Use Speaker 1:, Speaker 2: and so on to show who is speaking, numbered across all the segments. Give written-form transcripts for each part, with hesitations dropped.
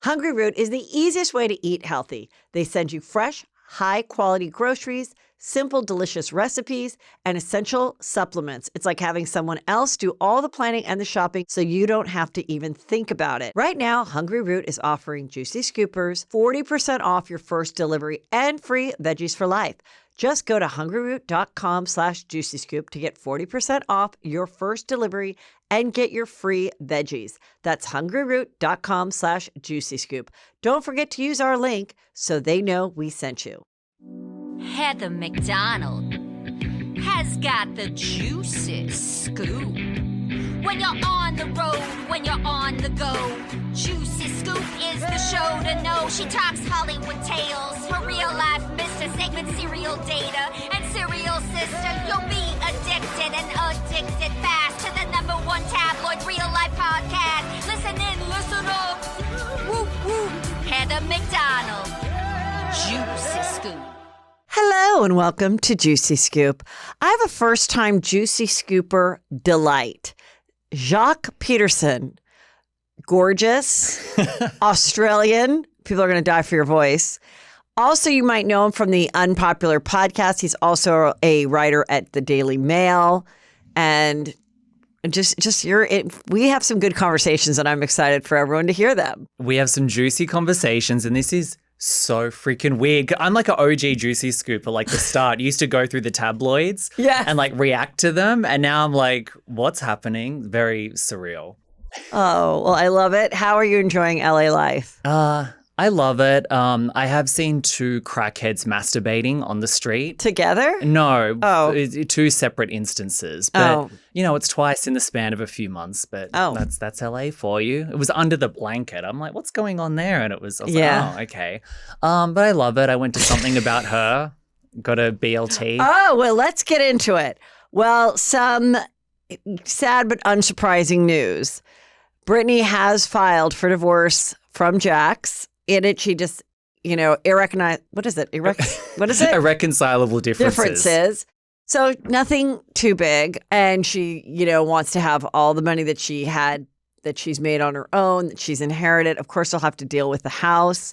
Speaker 1: Hungry Root is the easiest way to eat healthy. They send you fresh, high-quality groceries, simple, delicious recipes, and essential supplements. It's like having someone else do all the planning and the shopping so you don't have to even think about it. Right now, Hungry Root is offering Juicy Scoopers 40% off your first delivery and free veggies for life. Just go to hungryroot.com/juicyscoop to get 40% off your first delivery and get your free veggies. That's hungryroot.com/juicyscoop. Don't forget to use our link so they know we sent you.
Speaker 2: Heather McDonald has got the juiciest scoop. When you're on the road, when you're on the go, Juicy Scoop is the show to know. She talks Hollywood tales, her real life Mr. Segment serial data, and serial sister. You'll be addicted and addicted fast to the #1 tabloid real life podcast. Listen in, listen up. Woo woo. Heather McDonald, Juicy Scoop.
Speaker 1: Hello and welcome to Juicy Scoop. I have a first-time Juicy Scooper delight. Jacques Peterson, gorgeous, Australian. People are going to die for your voice. Also, you might know him from the Unpopular podcast. He's also a writer at the Daily Mail. And we have some good conversations, and I'm excited for everyone to hear them.
Speaker 3: We have some juicy conversations, and this is so freaking weird. I'm like an OG Juicy Scooper, like the start. Used to go through the tabloids and like react to them. And now I'm like, what's happening? Very surreal.
Speaker 1: Oh, well, I love it. How are you enjoying LA life?
Speaker 3: I love it. I have seen 2 crackheads masturbating on the street.
Speaker 1: Together?
Speaker 3: No.
Speaker 1: Oh.
Speaker 3: 2 separate instances. But, you know, it's twice in the span of a few months. But that's LA for you. It was under the blanket. I'm like, what's going on there? And I was like, oh, okay. But I love it. I went to Something About Her. Got a BLT.
Speaker 1: Oh, well, let's get into it. Well, some sad but unsurprising news. Britney has filed for divorce from Jaques. In it, she just, what is it?
Speaker 3: Irreconcilable differences.
Speaker 1: So nothing too big. And she, wants to have all the money that she had, that she's made on her own, that she's inherited. Of course, they'll have to deal with the house,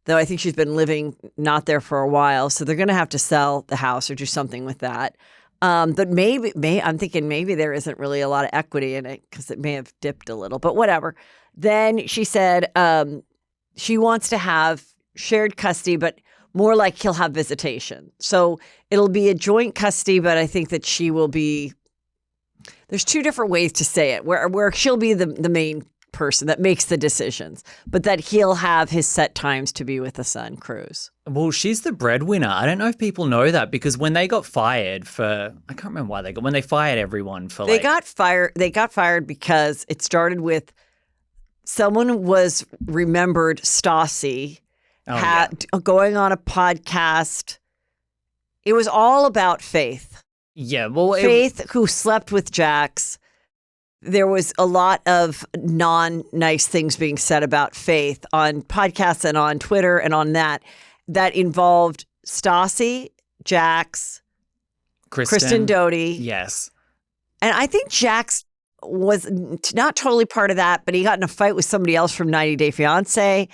Speaker 1: though I think she's been living not there for a while. So they're going to have to sell the house or do something with that. But I'm thinking maybe there isn't really a lot of equity in it because it may have dipped a little, but whatever. Then she said, she wants to have shared custody, but more like he'll have visitation. So it'll be a joint custody, but I think that she will be, there's 2 different ways to say it, where she'll be the main person that makes the decisions, but that he'll have his set times to be with the son, Cruz.
Speaker 3: Well, she's the breadwinner. I don't know if people know that because when they got fired I can't remember why when they fired everyone for
Speaker 1: They got fired because it started with someone was remembered Stassi going on a podcast. It was all about Faith.
Speaker 3: Yeah, well,
Speaker 1: Faith, who slept with Jaques. There was a lot of non-nice things being said about Faith on podcasts and on Twitter and on that involved Stassi, Jaques, Kristen Doty.
Speaker 3: Yes.
Speaker 1: And I think Jaques was not totally part of that, but he got in a fight with somebody else from 90 Day Fiancé.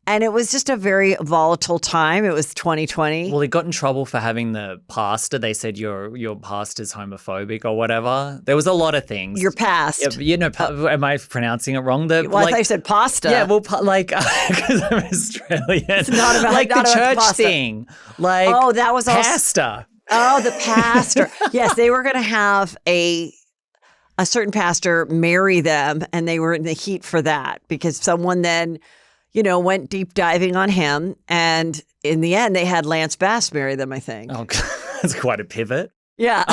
Speaker 1: And it was just a very volatile time. It was 2020.
Speaker 3: Well, he got in trouble for having the pastor. They said your pastor's homophobic or whatever. There was a lot of things.
Speaker 1: Your past.
Speaker 3: Yeah, am I pronouncing it wrong?
Speaker 1: I thought you said pasta.
Speaker 3: Yeah, well, because I'm Australian.
Speaker 1: It's not about
Speaker 3: the church thing.
Speaker 1: That was
Speaker 3: pastor.
Speaker 1: The pastor. Yes, they were going to have a certain pastor marry them, and they were in the heat for that because someone then, went deep diving on him, and in the end, they had Lance Bass marry them, I think.
Speaker 3: Oh, that's quite a pivot.
Speaker 1: Yeah.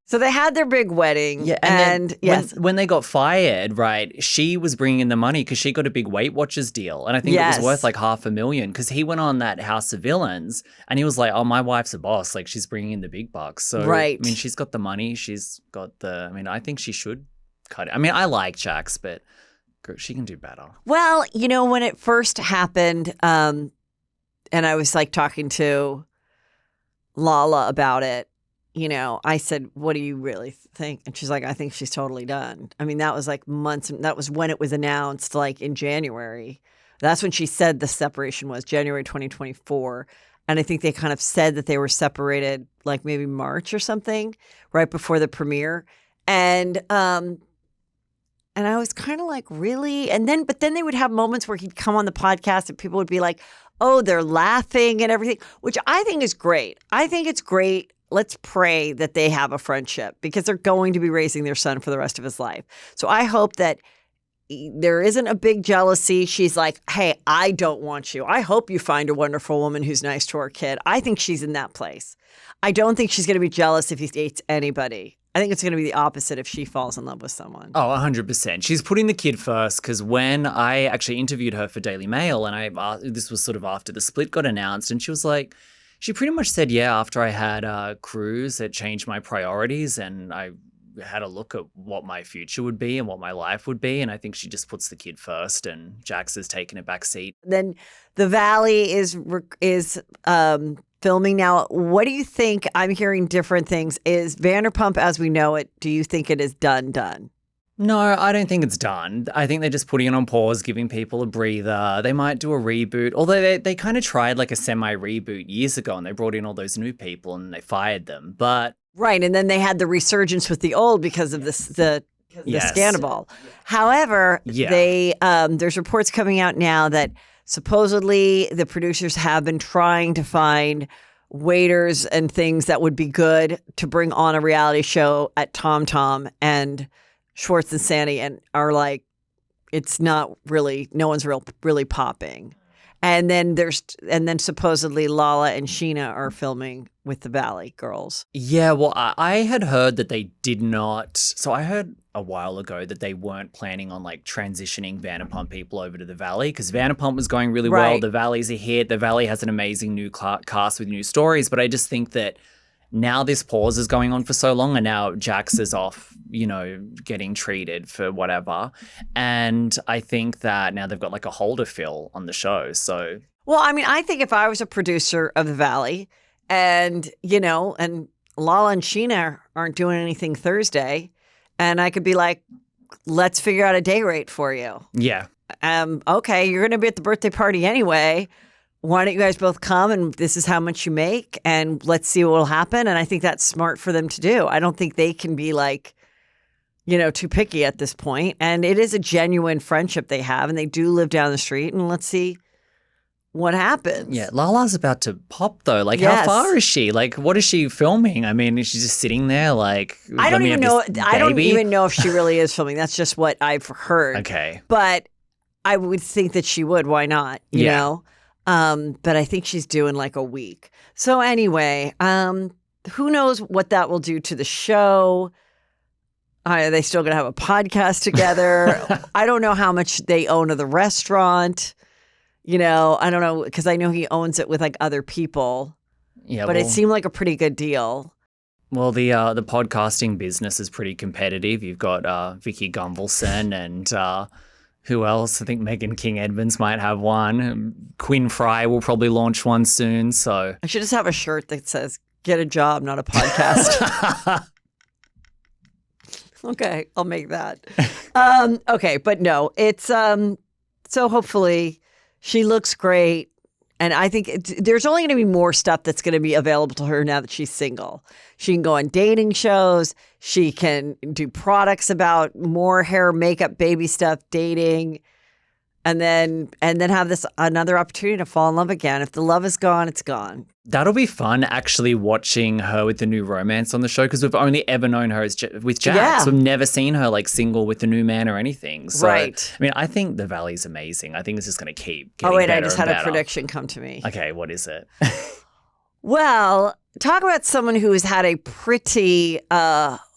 Speaker 1: So they had their big wedding.
Speaker 3: Yeah, and yes. When they got fired, right, she was bringing in the money because she got a big Weight Watchers deal. And I think it was worth like $500,000 because he went on that House of Villains and he was like, oh, my wife's a boss. Like, she's bringing in the big bucks. So,
Speaker 1: right.
Speaker 3: I mean, she's got the money. She's got I think she should cut it. I mean, I like Jaques, but she can do better.
Speaker 1: Well, when it first happened, and I was like talking to Lala about it, I said, what do you really think? And she's like, I think she's totally done. I mean, that was like months. That was when it was announced, like in January. That's when she said the separation was January 2024. And I think they kind of said that they were separated like maybe March or something right before the premiere. And I was kind of like, really? But then they would have moments where he'd come on the podcast and people would be like, oh, they're laughing and everything, which I think is great. I think it's great. Let's pray that they have a friendship because they're going to be raising their son for the rest of his life. So I hope that there isn't a big jealousy. She's like, hey, I don't want you. I hope you find a wonderful woman who's nice to her kid. I think she's in that place. I don't think she's going to be jealous if he dates anybody. I think it's going to be the opposite if she falls in love with someone.
Speaker 3: Oh, 100%. She's putting the kid first because when I actually interviewed her for Daily Mail and this was sort of after the split got announced and she was like, she pretty much said, yeah, after I had Cruz, it changed my priorities and I had a look at what my future would be and what my life would be. And I think she just puts the kid first and Jaques has taken a back seat.
Speaker 1: Then The Valley is filming now. What do you think? I'm hearing different things. Is Vanderpump as we know it, do you think it is done?
Speaker 3: No, I don't think it's done. I think they're just putting it on pause, giving people a breather. They might do a reboot, although they kind of tried like a semi-reboot years ago and they brought in all those new people and they fired them. But
Speaker 1: right, and then they had the resurgence with the old because of the scandal. However, there's reports coming out now that supposedly the producers have been trying to find waiters and things that would be good to bring on a reality show at Tom Tom and Schwartz and Sandy, and are like, it's not really, no one's really popping. And then supposedly Lala and Sheena are filming with the Valley girls.
Speaker 3: Yeah, well, I had heard that they did not. So I heard a while ago that they weren't planning on like transitioning Vanderpump people over to the Valley because Vanderpump was going really well. The Valley's a hit. The Valley has an amazing new cast with new stories. But I just think that now this pause is going on for so long and now Jaques is off, getting treated for whatever. And I think that now they've got like a hole to fill on the show. So,
Speaker 1: well, I mean, I think if I was a producer of the Valley and, and Lala and Sheena aren't doing anything Thursday and I could be like, let's figure out a day rate for you.
Speaker 3: Yeah.
Speaker 1: Okay, you're going to be at the birthday party anyway. Why don't you guys both come and this is how much you make and let's see what will happen. And I think that's smart for them to do. I don't think they can be like, too picky at this point. And it is a genuine friendship they have and they do live down the street and let's see what happens.
Speaker 3: Yeah, Lala's about to pop though. Like how far is she? Like what is she filming? I mean, is she just sitting there like
Speaker 1: I don't even know if she really is filming. That's just what I've heard.
Speaker 3: Okay.
Speaker 1: But I would think that she would. Why not? You know? But I think she's doing like a week. So anyway, who knows what that will do to the show? Are they still going to have a podcast together? I don't know how much they own of the restaurant. I don't know because I know he owns it with like other people. Yeah, but it seemed like a pretty good deal.
Speaker 3: Well, the podcasting business is pretty competitive. You've got Vicky Gunvalson and who else? I think Megan King Edmonds might have one. Quinn Fry will probably launch one soon. So
Speaker 1: I should just have a shirt that says "Get a job, not a podcast." Okay, I'll make that. Okay, but no, it's so hopefully she looks great. And I think there's only going to be more stuff that's going to be available to her now that she's single. She can go on dating shows. She can do products about more hair, makeup, baby stuff, dating, and then have this another opportunity to fall in love again. If the love is gone, it's gone.
Speaker 3: That'll be fun actually watching her with the new romance on the show because we've only ever known her as with Jaques. Yeah. We've never seen her like single with a new man or anything. So, right. I mean, I think the Valley's amazing. I think it's just going to keep getting better.
Speaker 1: I just had a prediction come to me.
Speaker 3: Okay, what is it?
Speaker 1: Well, talk about someone who has had a pretty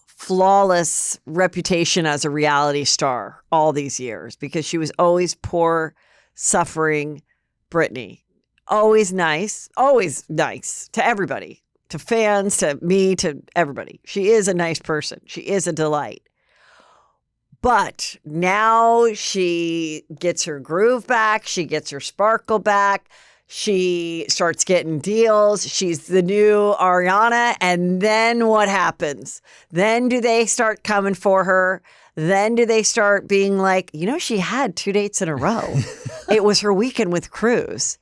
Speaker 1: flawless reputation as a reality star all these years because she was always poor, suffering Britney. Always nice to everybody, to fans, to me, to everybody. She is a nice person. She is a delight. But now she gets her groove back. She gets her sparkle back. She starts getting deals. She's the new Ariana. And then what happens? Then do they start coming for her? Then do they start being like, she had 2 dates in a row. it was her weekend with Cruz.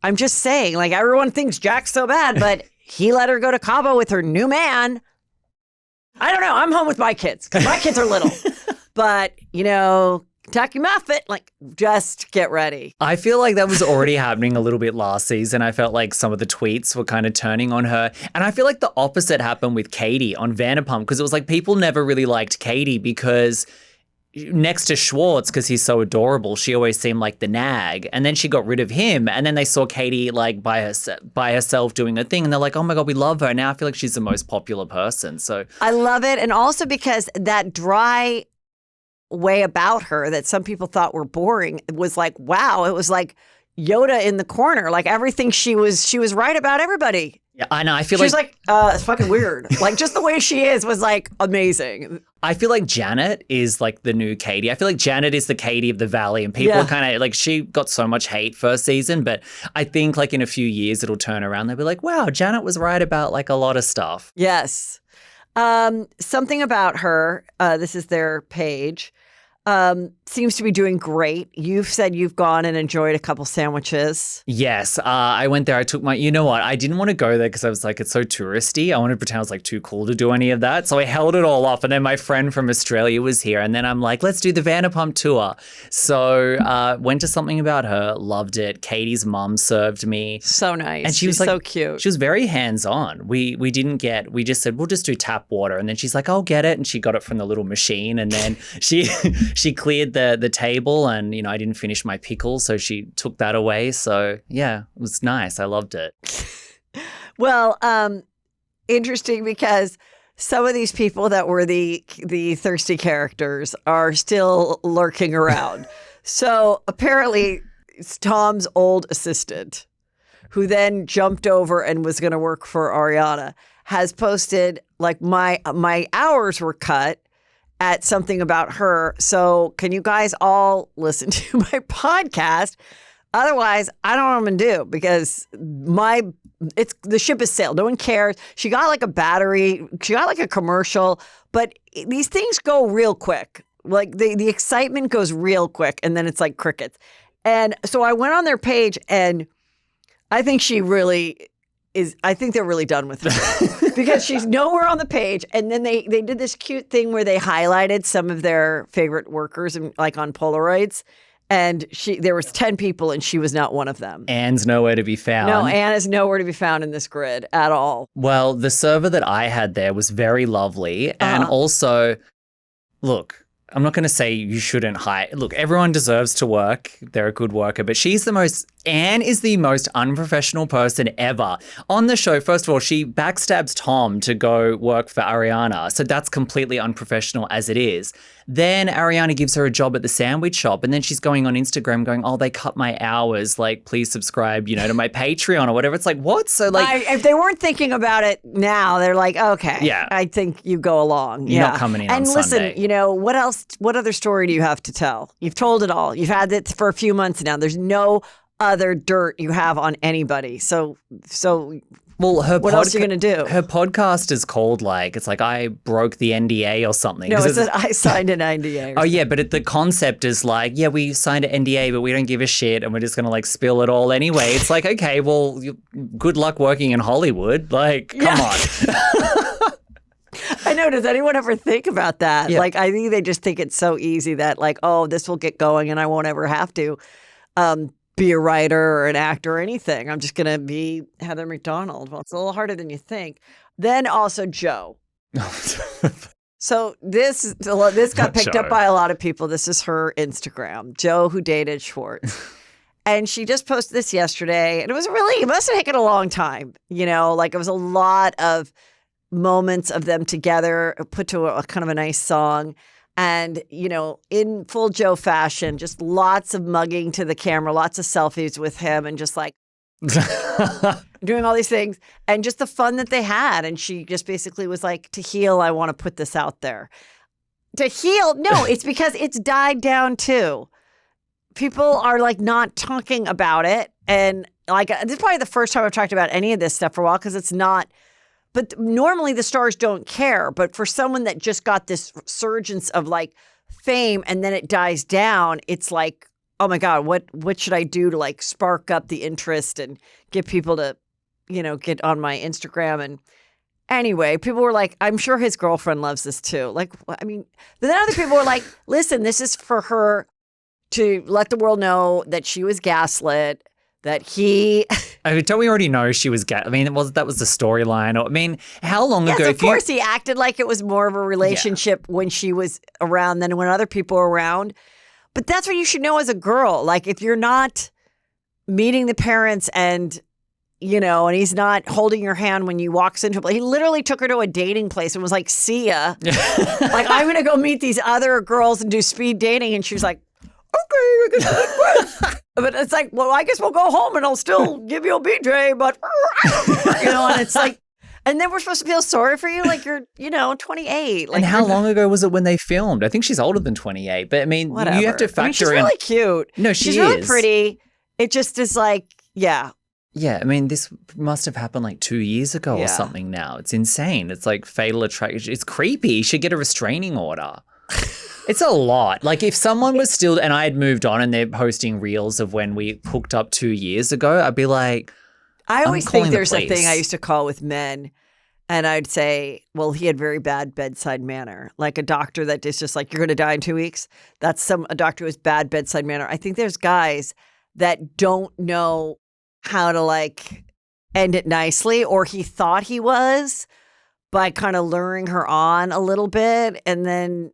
Speaker 1: I'm just saying, like, everyone thinks Jack's so bad, but he let her go to Cabo with her new man. I don't know. I'm home with my kids because my kids are little. But, Kentucky Muffet, like, just get ready.
Speaker 3: I feel like that was already happening a little bit last season. I felt like some of the tweets were kind of turning on her. And I feel like the opposite happened with Katie on Vanderpump, because it was like people never really liked Katie because next to Schwartz, because he's so adorable, she always seemed like the nag. And then she got rid of him. And then they saw Katie like by herself doing a thing. And they're like, oh my God, we love her. Now I feel like she's the most popular person. So
Speaker 1: I love it. And also because that dry way about her that some people thought were boring was like, wow, it was like Yoda in the corner. Like everything she was right about everybody.
Speaker 3: Yeah, I know. I feel
Speaker 1: she's like it's fucking weird. Like just the way she is was like amazing.
Speaker 3: I feel like Janet is like the new Katie. I feel like Janet is the Katie of the Valley, and people kind of like, she got so much hate first season, but I think like in a few years it'll turn around. They'll be like, wow, Janet was right about like a lot of stuff.
Speaker 1: Yes. Something about her. This is their page. Seems to be doing great. You've said you've gone and enjoyed a couple sandwiches.
Speaker 3: Yes. I went there. I took you know what? I didn't want to go there because I was like, it's so touristy. I wanted to pretend I was like too cool to do any of that. So I held it all off. And then my friend from Australia was here. And then I'm like, let's do the Vanderpump tour. So went to Something About Her. Loved it. Katie's mum served me.
Speaker 1: So nice.
Speaker 3: And she's
Speaker 1: like, so cute.
Speaker 3: She was very hands-on. We just said, we'll just do tap water. And then she's like, I'll get it. And she got it from the little machine. And then she cleared the table, and I didn't finish my pickle, so she took that away. So yeah, it was nice. I loved it.
Speaker 1: Well, interesting because some of these people that were the thirsty characters are still lurking around. So apparently it's Tom's old assistant, who then jumped over and was going to work for Ariana, has posted like my hours were cut at Something About Her. So can you guys all listen to my podcast? Otherwise, I don't know what I'm going to do because the ship has sailed. No one cares. She got like a battery. She got like a commercial. But these things go real quick. Like the excitement goes real quick, and then it's like crickets. And so I went on their page, and I think I think they're really done with her because she's nowhere on the page. And then they did this cute thing where they highlighted some of their favorite workers and like on Polaroids. And there was 10 people and she was not one of them.
Speaker 3: Anne's nowhere to be found.
Speaker 1: No, Anne is nowhere to be found in this grid at all.
Speaker 3: Well, the server that I had there was very lovely. And also, look, I'm not going to say you shouldn't hire. Look, everyone deserves to work. They're a good worker. But Anne is the most unprofessional person ever. On the show, first of all, she backstabs Tom to go work for Ariana. So that's completely unprofessional as it is. Then Ariana gives her a job at the sandwich shop. And then she's going on Instagram going, oh, they cut my hours. Like, please subscribe, to my Patreon or whatever. It's like, what? So like,
Speaker 1: if they weren't thinking about it now, they're like, okay,
Speaker 3: yeah,
Speaker 1: I think you go along.
Speaker 3: You're not coming in on Sunday.
Speaker 1: And listen, what else? What other story do you have to tell? You've told it all. You've had it for a few months now. There's no other dirt you have on anybody. So
Speaker 3: well,
Speaker 1: what else are you going to do?
Speaker 3: Her podcast is called it's like I broke the NDA or something.
Speaker 1: No, it says I signed an NDA.
Speaker 3: Oh yeah, but the concept is like, yeah, we signed an NDA, but we don't give a shit, and we're just going to spill it all anyway. It's like, okay, well, good luck working in Hollywood. Like, come on.
Speaker 1: I know. Does anyone ever think about that?
Speaker 3: Yeah.
Speaker 1: Like, I think they just think it's so easy that this will get going and I won't ever have to be a writer or an actor or anything. I'm just going to be Heather McDonald. Well, it's a little harder than you think. Then also Joe. So this got picked up by a lot of people. This is her Instagram. Joe, who dated Schwartz. And she just posted this yesterday. And it must have taken a long time. It was a lot of moments of them together put to a kind of a nice song. And, in full Joe fashion, just lots of mugging to the camera, lots of selfies with him and just like doing all these things and just the fun that they had. And she just basically was like, to heal, I want to put this out there. To heal? No, it's because it's died down too. People are not talking about it. And this is probably the first time I've talked about any of this stuff for a while because it's not. But normally the stars don't care. But for someone that just got this surgence of fame and then it dies down, it's like, oh my God, what should I do to like spark up the interest and get people to, get on my Instagram? And anyway, people were like, I'm sure his girlfriend loves this too. Like, I mean, but then other people were like, listen, this is for her to let the world know that she was gaslit, that he...
Speaker 3: I mean, don't we already know she was I mean, that was the storyline. I mean, how long ago...
Speaker 1: Of course, he acted like it was more of a relationship when she was around than when other people were around. But that's what you should know as a girl. Like, if you're not meeting the parents and, and he's not holding your hand when you walks into a place. He literally took her to a dating place and was like, see ya. Like, I'm going to go meet these other girls and do speed dating. And she was like, okay. But it's like, well, I guess we'll go home and I'll still give you a BJ, but, and it's like, and then we're supposed to feel sorry for you like you're, 28. Like,
Speaker 3: and how long ago was it when they filmed? I think she's older than 28, but I mean,
Speaker 1: whatever.
Speaker 3: You have to factor
Speaker 1: she's really cute.
Speaker 3: No,
Speaker 1: she's really pretty. It just is like, yeah.
Speaker 3: Yeah, I mean, this must have happened like 2 years ago or something now. It's insane. It's like fatal attraction. It's creepy. You should get a restraining order. It's a lot. Like if someone was still, and I had moved on and they're posting reels of when we hooked up 2 years ago, I'd be like,
Speaker 1: I always think there's a thing I used to call with men, and I'd say, well, he had very bad bedside manner. Like a doctor that is just like, you're going to die in 2 weeks. That's a doctor who has bad bedside manner. I think there's guys that don't know how to like end it nicely, or he thought he was by kind of luring her on a little bit, and then...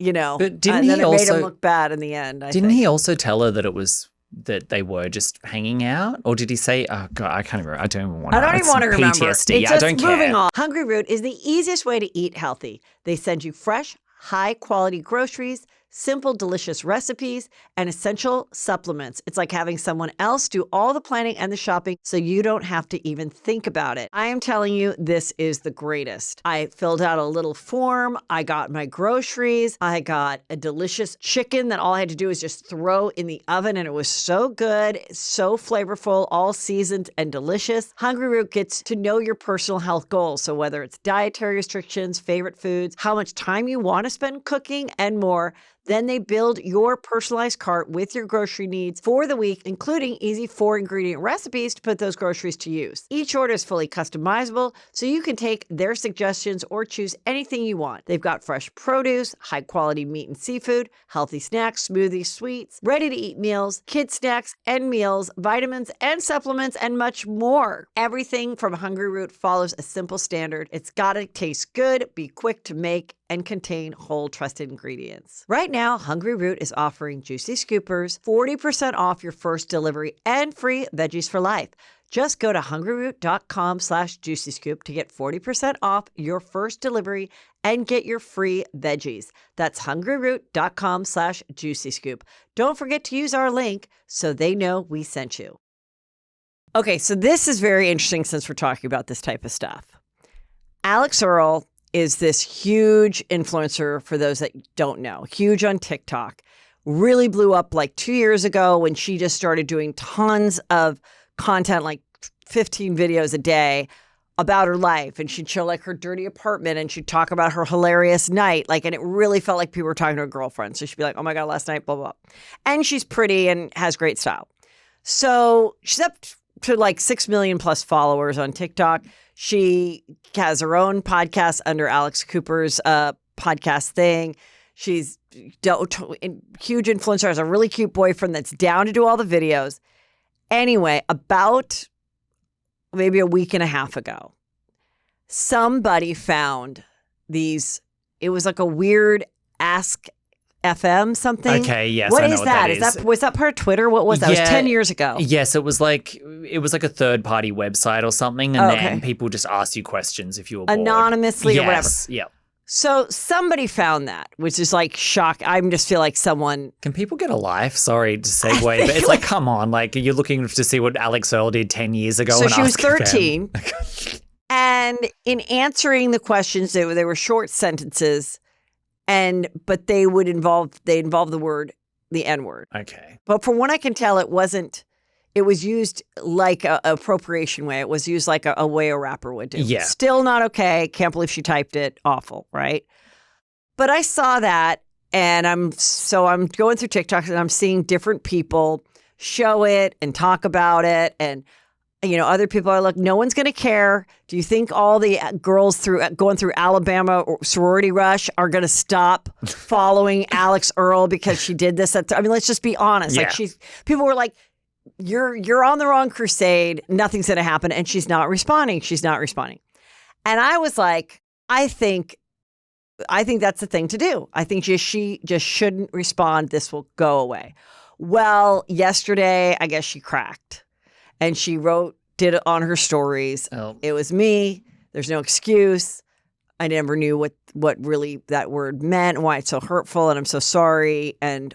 Speaker 3: but didn't
Speaker 1: and then
Speaker 3: he
Speaker 1: it
Speaker 3: also
Speaker 1: made him look bad in the end?
Speaker 3: Didn't he also tell her that it was that they were just hanging out, or did he say, "Oh God, I can't remember. I don't even want.
Speaker 1: I don't even want to remember."
Speaker 3: PTSD. I don't care.
Speaker 1: Moving on. Hungry Root is the easiest way to eat healthy. They send you fresh, high quality groceries, simple, delicious recipes, and essential supplements. It's like having someone else do all the planning and the shopping so you don't have to even think about it. I am telling you, this is the greatest. I filled out a little form. I got my groceries. I got a delicious chicken that all I had to do was just throw in the oven, and it was so good, so flavorful, all seasoned and delicious. Hungry Root gets to know your personal health goals. So whether it's dietary restrictions, favorite foods, how much time you want to spend cooking, and more, then they build your personalized cart with your grocery needs for the week, including easy 4-ingredient recipes to put those groceries to use. Each order is fully customizable, so you can take their suggestions or choose anything you want. They've got fresh produce, high-quality meat and seafood, healthy snacks, smoothies, sweets, ready-to-eat meals, kid snacks and meals, vitamins and supplements, and much more. Everything from Hungry Root follows a simple standard. It's gotta taste good, be quick to make, and contain whole trusted ingredients. Right now, Hungry Root is offering Juicy Scoopers 40% off your first delivery and free veggies for life. Just go to hungryroot.com/juicyscoop to get 40% off your first delivery and get your free veggies. That's hungryroot.com/juicyscoop. Don't forget to use our link so they know we sent you. Okay, so this is very interesting since we're talking about this type of stuff. Alix Earle is this huge influencer, for those that don't know, huge on TikTok, really blew up like 2 years ago when she just started doing tons of content, like 15 videos a day about her life. And she'd show like her dirty apartment, and she'd talk about her hilarious night. Like, and it really felt like people were talking to her girlfriend. So she'd be like, oh my God, last night, blah, blah, blah. And she's pretty and has great style. So she's up to like 6 million plus followers on TikTok. She has her own podcast under Alex Cooper's podcast thing. She's a huge influencer, has a really cute boyfriend that's down to do all the videos. Anyway, about maybe a week and a half ago, somebody found these, it was like a weird Ask FM something.
Speaker 3: Okay, yes,
Speaker 1: what
Speaker 3: I know
Speaker 1: is
Speaker 3: what
Speaker 1: that?
Speaker 3: is.
Speaker 1: Was that part of Twitter? What was that? It was 10 years ago.
Speaker 3: Yes, it was like a third-party website or something, and then people just asked you questions if you were bored.
Speaker 1: Anonymously or whatever.
Speaker 3: Yeah.
Speaker 1: So somebody found that, which is like shock. I just feel like someone...
Speaker 3: Can people get a life? Sorry to segue, but it's like, come on. Like, you're looking to see what Alix Earle did 10 years ago.
Speaker 1: So she was 13. And in answering the questions, they were short sentences, but they involve the word, the N-word.
Speaker 3: Okay.
Speaker 1: But from what I can tell, it was used like a appropriation way. It was used like a way a rapper would do.
Speaker 3: Yeah.
Speaker 1: Still not okay. Can't believe she typed it. Awful, right? But I saw that, And I'm going through TikTok and I'm seeing different people show it and talk about it. And, other people are like, no one's going to care. Do you think all the girls going through Alabama or sorority rush are going to stop following Alix Earle because she did this? Let's just be honest.
Speaker 3: Yeah.
Speaker 1: People were like, you're on the wrong crusade. Nothing's going to happen. And she's not responding. And I was like, I think that's the thing to do. I think she just shouldn't respond. This will go away. Well, yesterday, I guess she cracked. And she did it on her stories.
Speaker 3: Oh.
Speaker 1: It was me. There's no excuse. I never knew what really that word meant and why it's so hurtful. And I'm so sorry and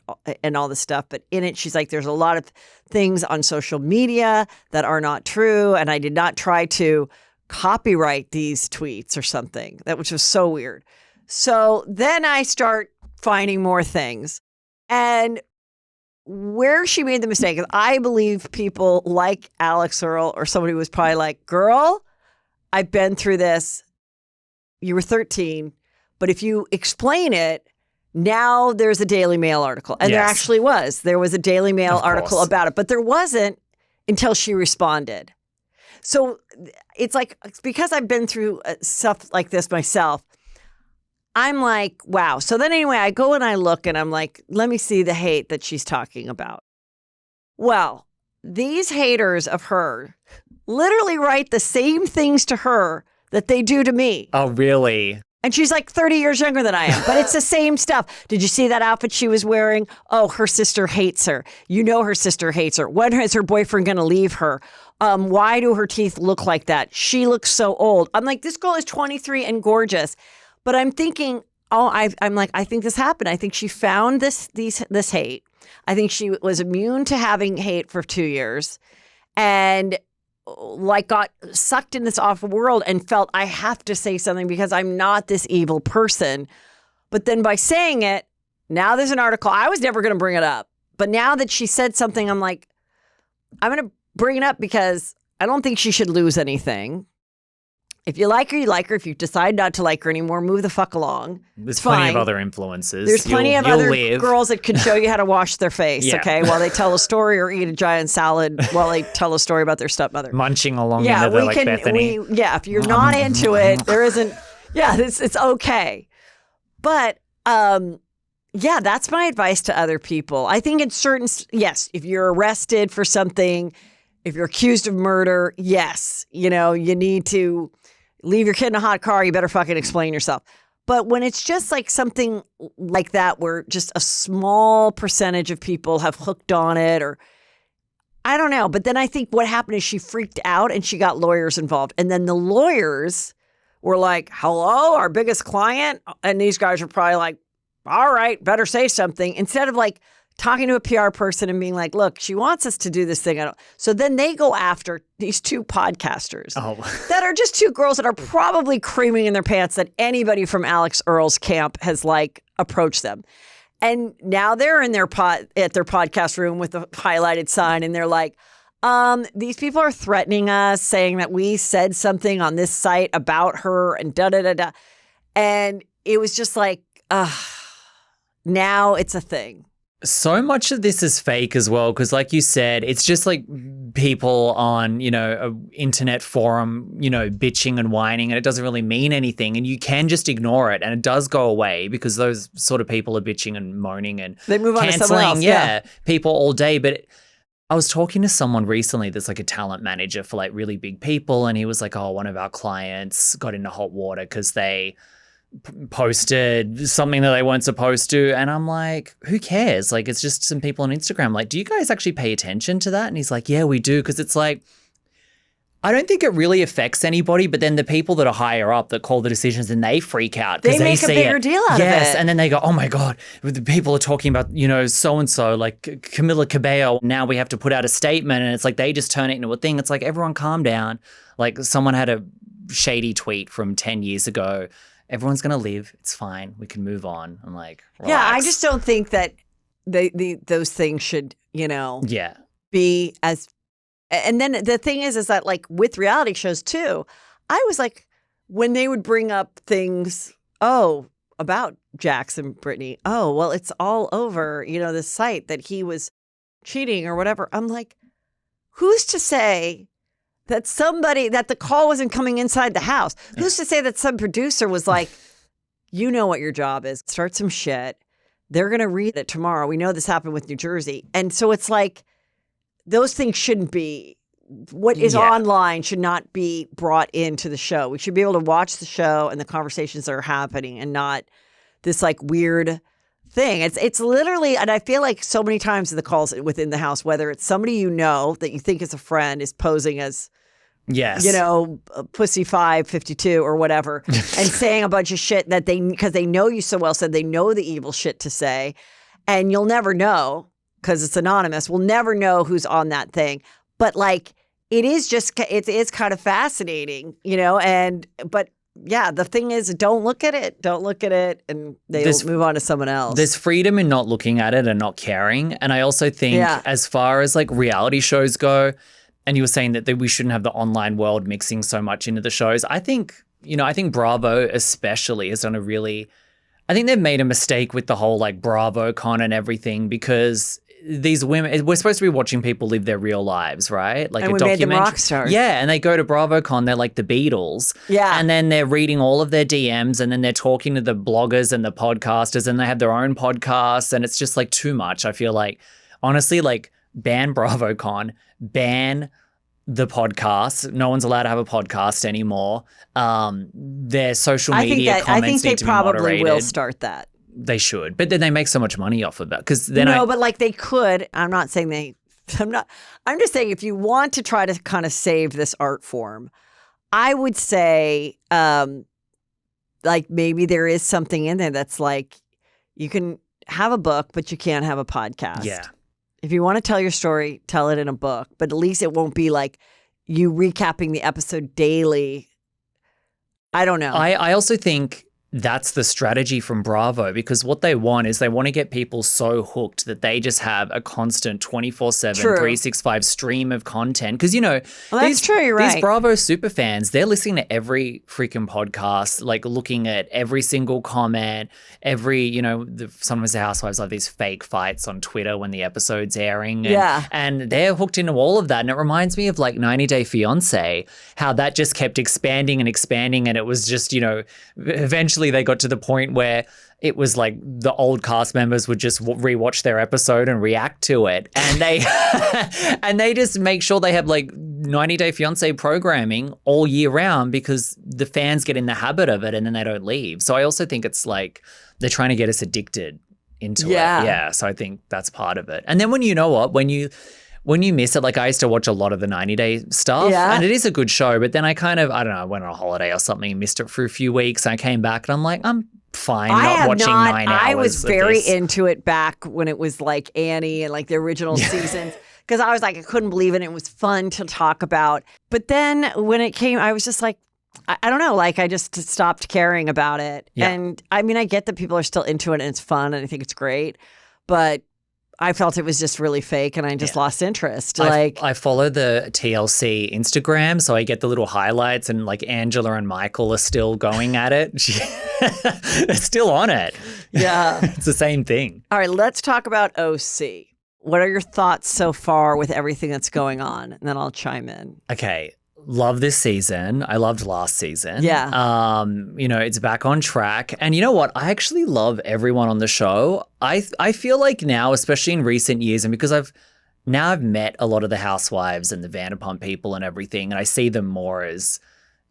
Speaker 1: all this stuff. But in it, she's like, there's a lot of things on social media that are not true. And I did not try to copyright these tweets or something, which was so weird. So then I start finding more things. And where she made the mistake is I believe people like Alix Earle or somebody was probably like, girl, I've been through this. You were 13, but if you explain it, now there's a Daily Mail article. And There actually was. There was a Daily Mail article about it, but there wasn't until she responded. So it's because I've been through stuff like this myself, I'm like, wow. So then anyway, I go and I look and I'm like, let me see the hate that she's talking about. Well, these haters of her literally write the same things to her that they do to me.
Speaker 3: Oh, really?
Speaker 1: And she's like 30 years younger than I am, but it's the same stuff. Did you see that outfit she was wearing? Oh, her sister hates her. Her sister hates her. When is her boyfriend going to leave her? Why do her teeth look like that? She looks so old. I'm like, this girl is 23 and gorgeous. But I'm thinking, I think this happened. I think she found this hate. I think she was immune to having hate for 2 years and got sucked in this awful world and felt I have to say something because I'm not this evil person. But then by saying it, now there's an article. I was never going to bring it up. But now that she said something, I'm like, I'm going to bring it up because I don't think she should lose anything. If you like her, you like her. If you decide not to like her anymore, move the fuck along.
Speaker 3: There's plenty of other influences.
Speaker 1: There's plenty of other girls that can show you how to wash their face, okay, while they tell a story or eat a giant salad while they tell a story about their stepmother.
Speaker 3: Munching along into the Bethany.
Speaker 1: If you're not into it, there isn't, it's okay. But, that's my advice to other people. I think in certain, if you're arrested for something, if you're accused of murder, yes, you need to leave your kid in a hot car, you better fucking explain yourself. But when it's just like something like that, where just a small percentage of people have hooked on it, or I don't know. But then I think what happened is she freaked out and she got lawyers involved. And then the lawyers were like, hello, our biggest client. And these guys are probably like, all right, better say something. Instead of like talking to a PR person and being like, look, she wants us to do this thing. So then they go after these two podcasters that are just two girls that are probably creaming in their pants that anybody from Alix Earle's camp has approached them. And now they're in at their podcast room with a highlighted sign and they're like, these people are threatening us, saying that we said something on this site about her and da-da-da-da. And it was just like, now it's a thing.
Speaker 3: So much of this is fake as well, because like you said, it's just like people on, a internet forum, bitching and whining, and it doesn't really mean anything, and you can just ignore it and it does go away because those sort of people are bitching and moaning and
Speaker 1: they move on to someone else.
Speaker 3: People all day. But I was talking to someone recently that's like a talent manager for like really big people, and he was like, one of our clients got into hot water because they posted something that they weren't supposed to. And I'm like, who cares? Like, it's just some people on Instagram. Like, do you guys actually pay attention to that? And he's like, yeah, we do. Because it's like, I don't think it really affects anybody, but then the people that are higher up that call the decisions and they freak out.
Speaker 1: They make a bigger deal out of it.
Speaker 3: Yes, and then they go, oh my God, the people are talking about, so-and-so, like Camila Cabello. Now we have to put out a statement, and it's like they just turn it into a thing. It's like, everyone calm down. Like, someone had a shady tweet from 10 years ago. Everyone's going to live. It's fine. We can move on. I'm like, relax.
Speaker 1: Yeah, I just don't think that those things should, be as. And then the thing is that like with reality shows too, I was like, when they would bring up things, about Jaques and Britney, oh, well, it's all over, this site that he was cheating or whatever. I'm like, who's to say that the call wasn't coming inside the house? Who's to say that some producer was like, you know what your job is, start some shit. They're going to read it tomorrow. We know this happened with New Jersey. And so it's like, those things shouldn't be, what is online should not be brought into the show. We should be able to watch the show and the conversations that are happening and not this like weird thing. It's literally, and I feel like so many times in the calls within the house, whether it's somebody that you think is a friend is posing as, Pussy 552 or whatever, and saying a bunch of shit that because they know you so well, so they know the evil shit to say, and you'll never know because it's anonymous. We'll never know who's on that thing. But like, it is kind of fascinating, but yeah, the thing is, don't look at it, and they'll move on to someone else.
Speaker 3: There's freedom in not looking at it and not caring. And I also think as far as like reality shows go, and you were saying that we shouldn't have the online world mixing so much into the shows. I think Bravo especially has done I think they've made a mistake with the whole like BravoCon and everything, because these women, we're supposed to be watching people live their real lives, right? Like
Speaker 1: and we made them rock stars.
Speaker 3: Yeah, and they go to BravoCon, they're like the Beatles. Yeah. And then they're reading all of their DMs, and then they're talking to the bloggers and the podcasters, and they have their own podcasts, and it's just like too much. I feel like, honestly, like ban BravoCon, ban the podcast. No one's allowed to have a podcast anymore. Their social media comments need to be moderated. I think they probably will
Speaker 1: start that.
Speaker 3: They should, but then they make so much money off of that.
Speaker 1: But like they could. I'm not saying I'm just saying if you want to try to kind of save this art form, I would say, like maybe there is something in there that's like you can have a book, but you can't have a podcast.
Speaker 3: Yeah.
Speaker 1: If you want to tell your story, tell it in a book, but at least it won't be like you recapping the episode daily. I don't know.
Speaker 3: I also think that's the strategy from Bravo, because what they want is they want to get people so hooked that they just have a constant 24/7, 365 stream of content. Because,
Speaker 1: that's true, you're right.
Speaker 3: These Bravo super fans, they're listening to every freaking podcast, like looking at every single comment, sometimes the housewives have these fake fights on Twitter when the episode's airing. And they're hooked into all of that. And it reminds me of like 90 Day Fiancé, how that just kept expanding and expanding. And it was just, eventually they got to the point where it was like the old cast members would just rewatch their episode and react to it. And they and they just make sure they have like 90 Day Fiancé programming all year round, because the fans get in the habit of it and then they don't leave. So I also think it's like they're trying to get us addicted into it. Yeah. So I think that's part of it. And then when you miss it, like I used to watch a lot of the 90 Day stuff, and it is a good show, but then I went on a holiday or something and missed it for a few weeks, and I came back and I'm like, I'm fine not watching 9 hours.
Speaker 1: I was very into it back when it was like Annie and like the original seasons, because I was like, I couldn't believe it. And it was fun to talk about. But then when it came, I was just like, I don't know, like I just stopped caring about it. Yeah. And I mean, I get that people are still into it and it's fun and I think it's great, but I felt it was just really fake and I just lost interest.
Speaker 3: I follow the TLC Instagram, so I get the little highlights, and like Angela and Michael are still going at it. They're still on it.
Speaker 1: Yeah.
Speaker 3: It's the same thing.
Speaker 1: All right, let's talk about OC. What are your thoughts so far with everything that's going on? And then I'll chime in.
Speaker 3: Okay. Love this season. I loved last season.
Speaker 1: Yeah.
Speaker 3: It's back on track. And you know what? I actually love everyone on the show. I feel like now, especially in recent years, and because I've met a lot of the housewives and the Vanderpump people and everything, and I see them more as,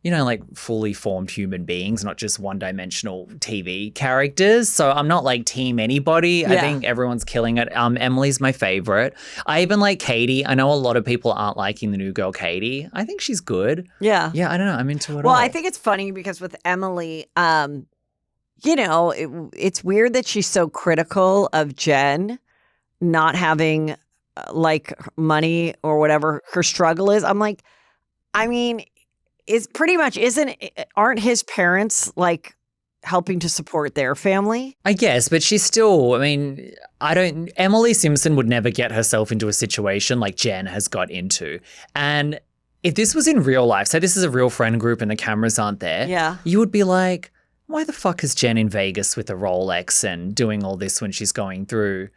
Speaker 3: like fully formed human beings, not just one-dimensional TV characters. So I'm not like team anybody. I think everyone's killing it. Emily's my favorite. I even like Katie. I know a lot of people aren't liking the new girl, Katie. I think she's good.
Speaker 1: Yeah.
Speaker 3: Yeah, I don't know. I'm into it all.
Speaker 1: Well, I think it's funny because with Emily, it's weird that she's so critical of Jen not having like money or whatever her struggle is. I'm like, aren't his parents like helping to support their family?
Speaker 3: I guess, but she's still, Emily Simpson would never get herself into a situation like Jen has got into. And if this was in real life, say this is a real friend group and the cameras aren't there, you would be like, why the fuck is Jen in Vegas with a Rolex and doing all this when she's going through?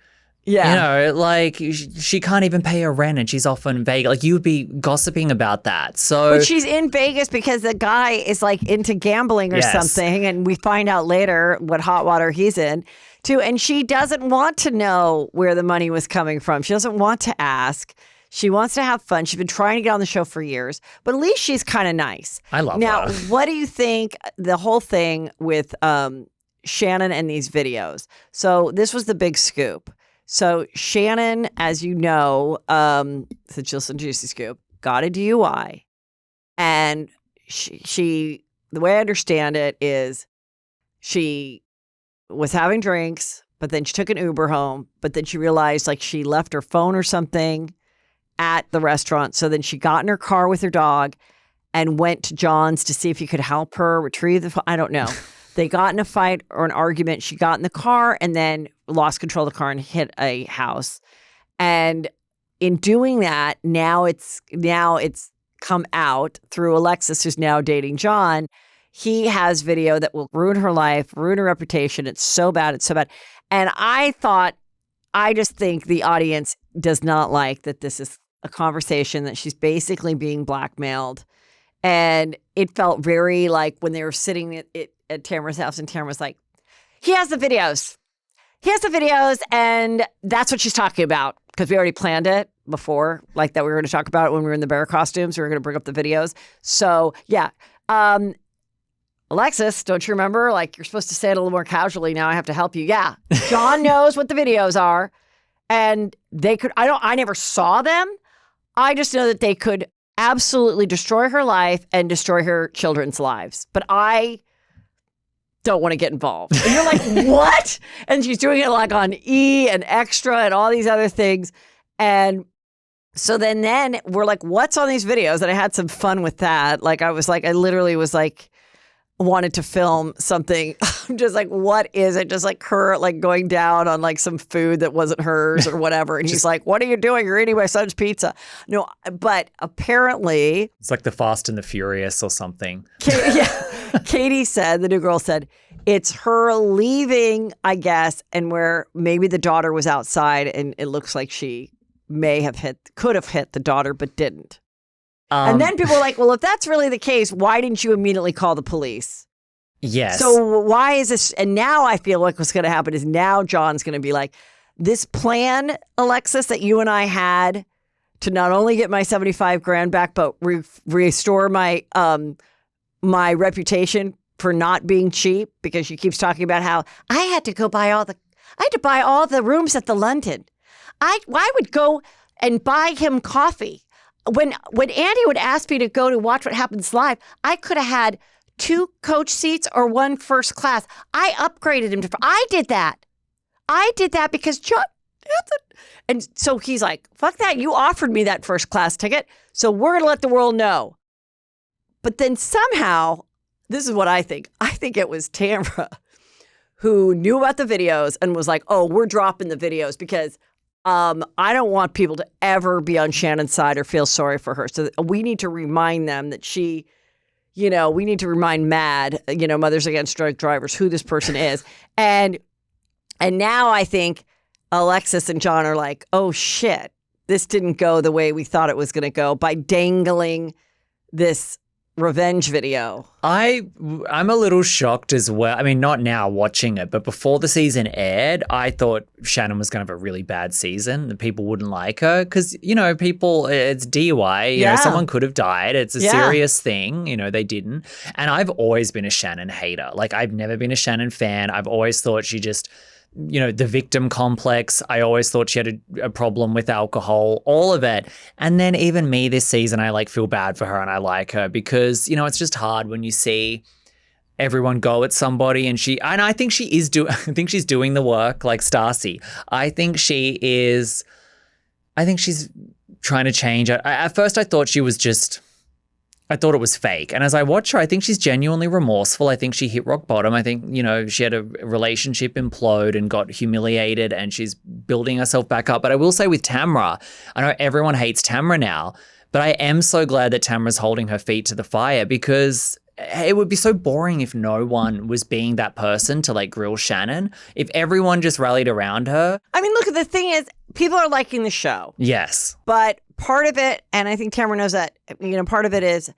Speaker 1: Yeah.
Speaker 3: You know, like she can't even pay her rent and she's off in Vegas. Like you would be gossiping about that. So,
Speaker 1: but she's in Vegas because the guy is like into gambling or something. And we find out later what hot water he's in too. And she doesn't want to know where the money was coming from. She doesn't want to ask. She wants to have fun. She's been trying to get on the show for years, but at least she's kind of nice.
Speaker 3: I love
Speaker 1: now,
Speaker 3: her.
Speaker 1: What do you think the whole thing with Shannon and these videos? So this was the big scoop. So Shannon, as you know, the Chilson Juicy Scoop, got a DUI. And she, the way I understand it is she was having drinks, but then she took an Uber home, but then she realized like she left her phone or something at the restaurant. So then she got in her car with her dog and went to John's to see if he could help her retrieve the phone. I don't know. They got in a fight or an argument. She got in the car and then lost control of the car and hit a house. And in doing that, now it's come out through Alexis, who's now dating John. He has video that will ruin her life, ruin her reputation. It's so bad. It's so bad. And I just think the audience does not like that this is a conversation that she's basically being blackmailed. And it felt very like when they were sitting at Tamra's house and Tamra was like, he has the videos. He has the videos. And that's what she's talking about because we already planned it before, like that we were going to talk about it when we were in the bear costumes. We were going to bring up the videos. So, yeah. Alexis, don't you remember? Like, you're supposed to say it a little more casually. Now I have to help you. Yeah. John knows what the videos are. And they could, I never saw them. I just know that they could absolutely destroy her life and destroy her children's lives. But I don't want to get involved. And you're like, what? And she's doing it like on E and Extra and all these other things. And so then we're like, what's on these videos? And I had some fun with that. Like, I literally was like, wanted to film something. I'm just like, what is it? Just like her like going down on like some food that wasn't hers or whatever. And he's like, what are you doing? You're eating my son's pizza. No, but apparently.
Speaker 3: It's like the Fast and the Furious or something.
Speaker 1: Katie said, the new girl said, it's her leaving, I guess, and where maybe the daughter was outside and it looks like she could have hit the daughter, but didn't. And then people were like, well, if that's really the case, why didn't you immediately call the police?
Speaker 3: Yes.
Speaker 1: So why is this? And now I feel like what's going to happen is now John's going to be like, this plan, Alexis, that you and I had to not only get my $75,000 back, but restore my my reputation for not being cheap, because she keeps talking about how I had to buy all the rooms at the London. I would go and buy him coffee. When Andy would ask me to go to watch What Happens Live, I could have had 2 coach seats or 1 first class. I upgraded him to. I did that because John. And so he's like, fuck that. You offered me that first class ticket. So we're going to let the world know. But then somehow, this is what I think. I think it was Tamra who knew about the videos and was like, oh, we're dropping the videos because I don't want people to ever be on Shannon's side or feel sorry for her. So we need to remind them that we need to remind MAD, Mothers Against Drunk Drivers, who this person is. And now I think Alexis and John are like, oh shit, this didn't go the way we thought it was going to go by dangling this revenge video.
Speaker 3: I'm a little shocked as well. I mean, not now watching it, but before the season aired, I thought Shannon was going to have a really bad season and people wouldn't like her because, people, it's DUI, someone could have died. It's a serious thing, they didn't. And I've always been a Shannon hater. Like, I've never been a Shannon fan. I've always thought she just, the victim complex. I always thought she had a problem with alcohol, all of it. And then even me this season, I feel bad for her and I like her because, it's just hard when you see everyone go at somebody and I think she's doing the work like Stassi. I think she's trying to change. At first I thought I thought it was fake. And as I watch her, I think she's genuinely remorseful. I think she hit rock bottom. I think, she had a relationship implode and got humiliated and she's building herself back up. But I will say with Tamra, I know everyone hates Tamra now, but I am so glad that Tamra's holding her feet to the fire because it would be so boring if no one was being that person to like grill Shannon. If everyone just rallied around her.
Speaker 1: I mean, look, the thing is, people are liking the show.
Speaker 3: Yes.
Speaker 1: But part of it, and I think Tamra knows that, part of it is,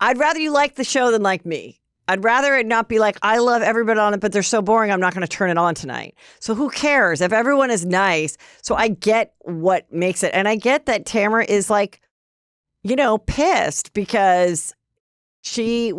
Speaker 1: I'd rather you like the show than like me. I'd rather it not be like, I love everybody on it, but they're so boring, I'm not going to turn it on tonight. So who cares if everyone is nice? So I get what makes it. And I get that Tamra is like, pissed because she,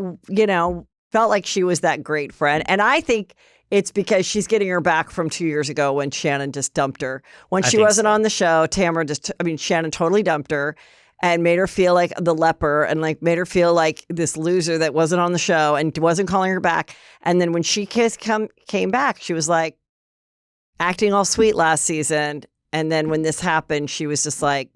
Speaker 1: felt like she was that great friend. And I think it's because she's getting her back from 2 years ago when Shannon just dumped her. When she wasn't on the show, Shannon totally dumped her. And made her feel like the leper and like made her feel like this loser that wasn't on the show and wasn't calling her back. And then when she came back, she was like acting all sweet last season. And then when this happened, she was just like,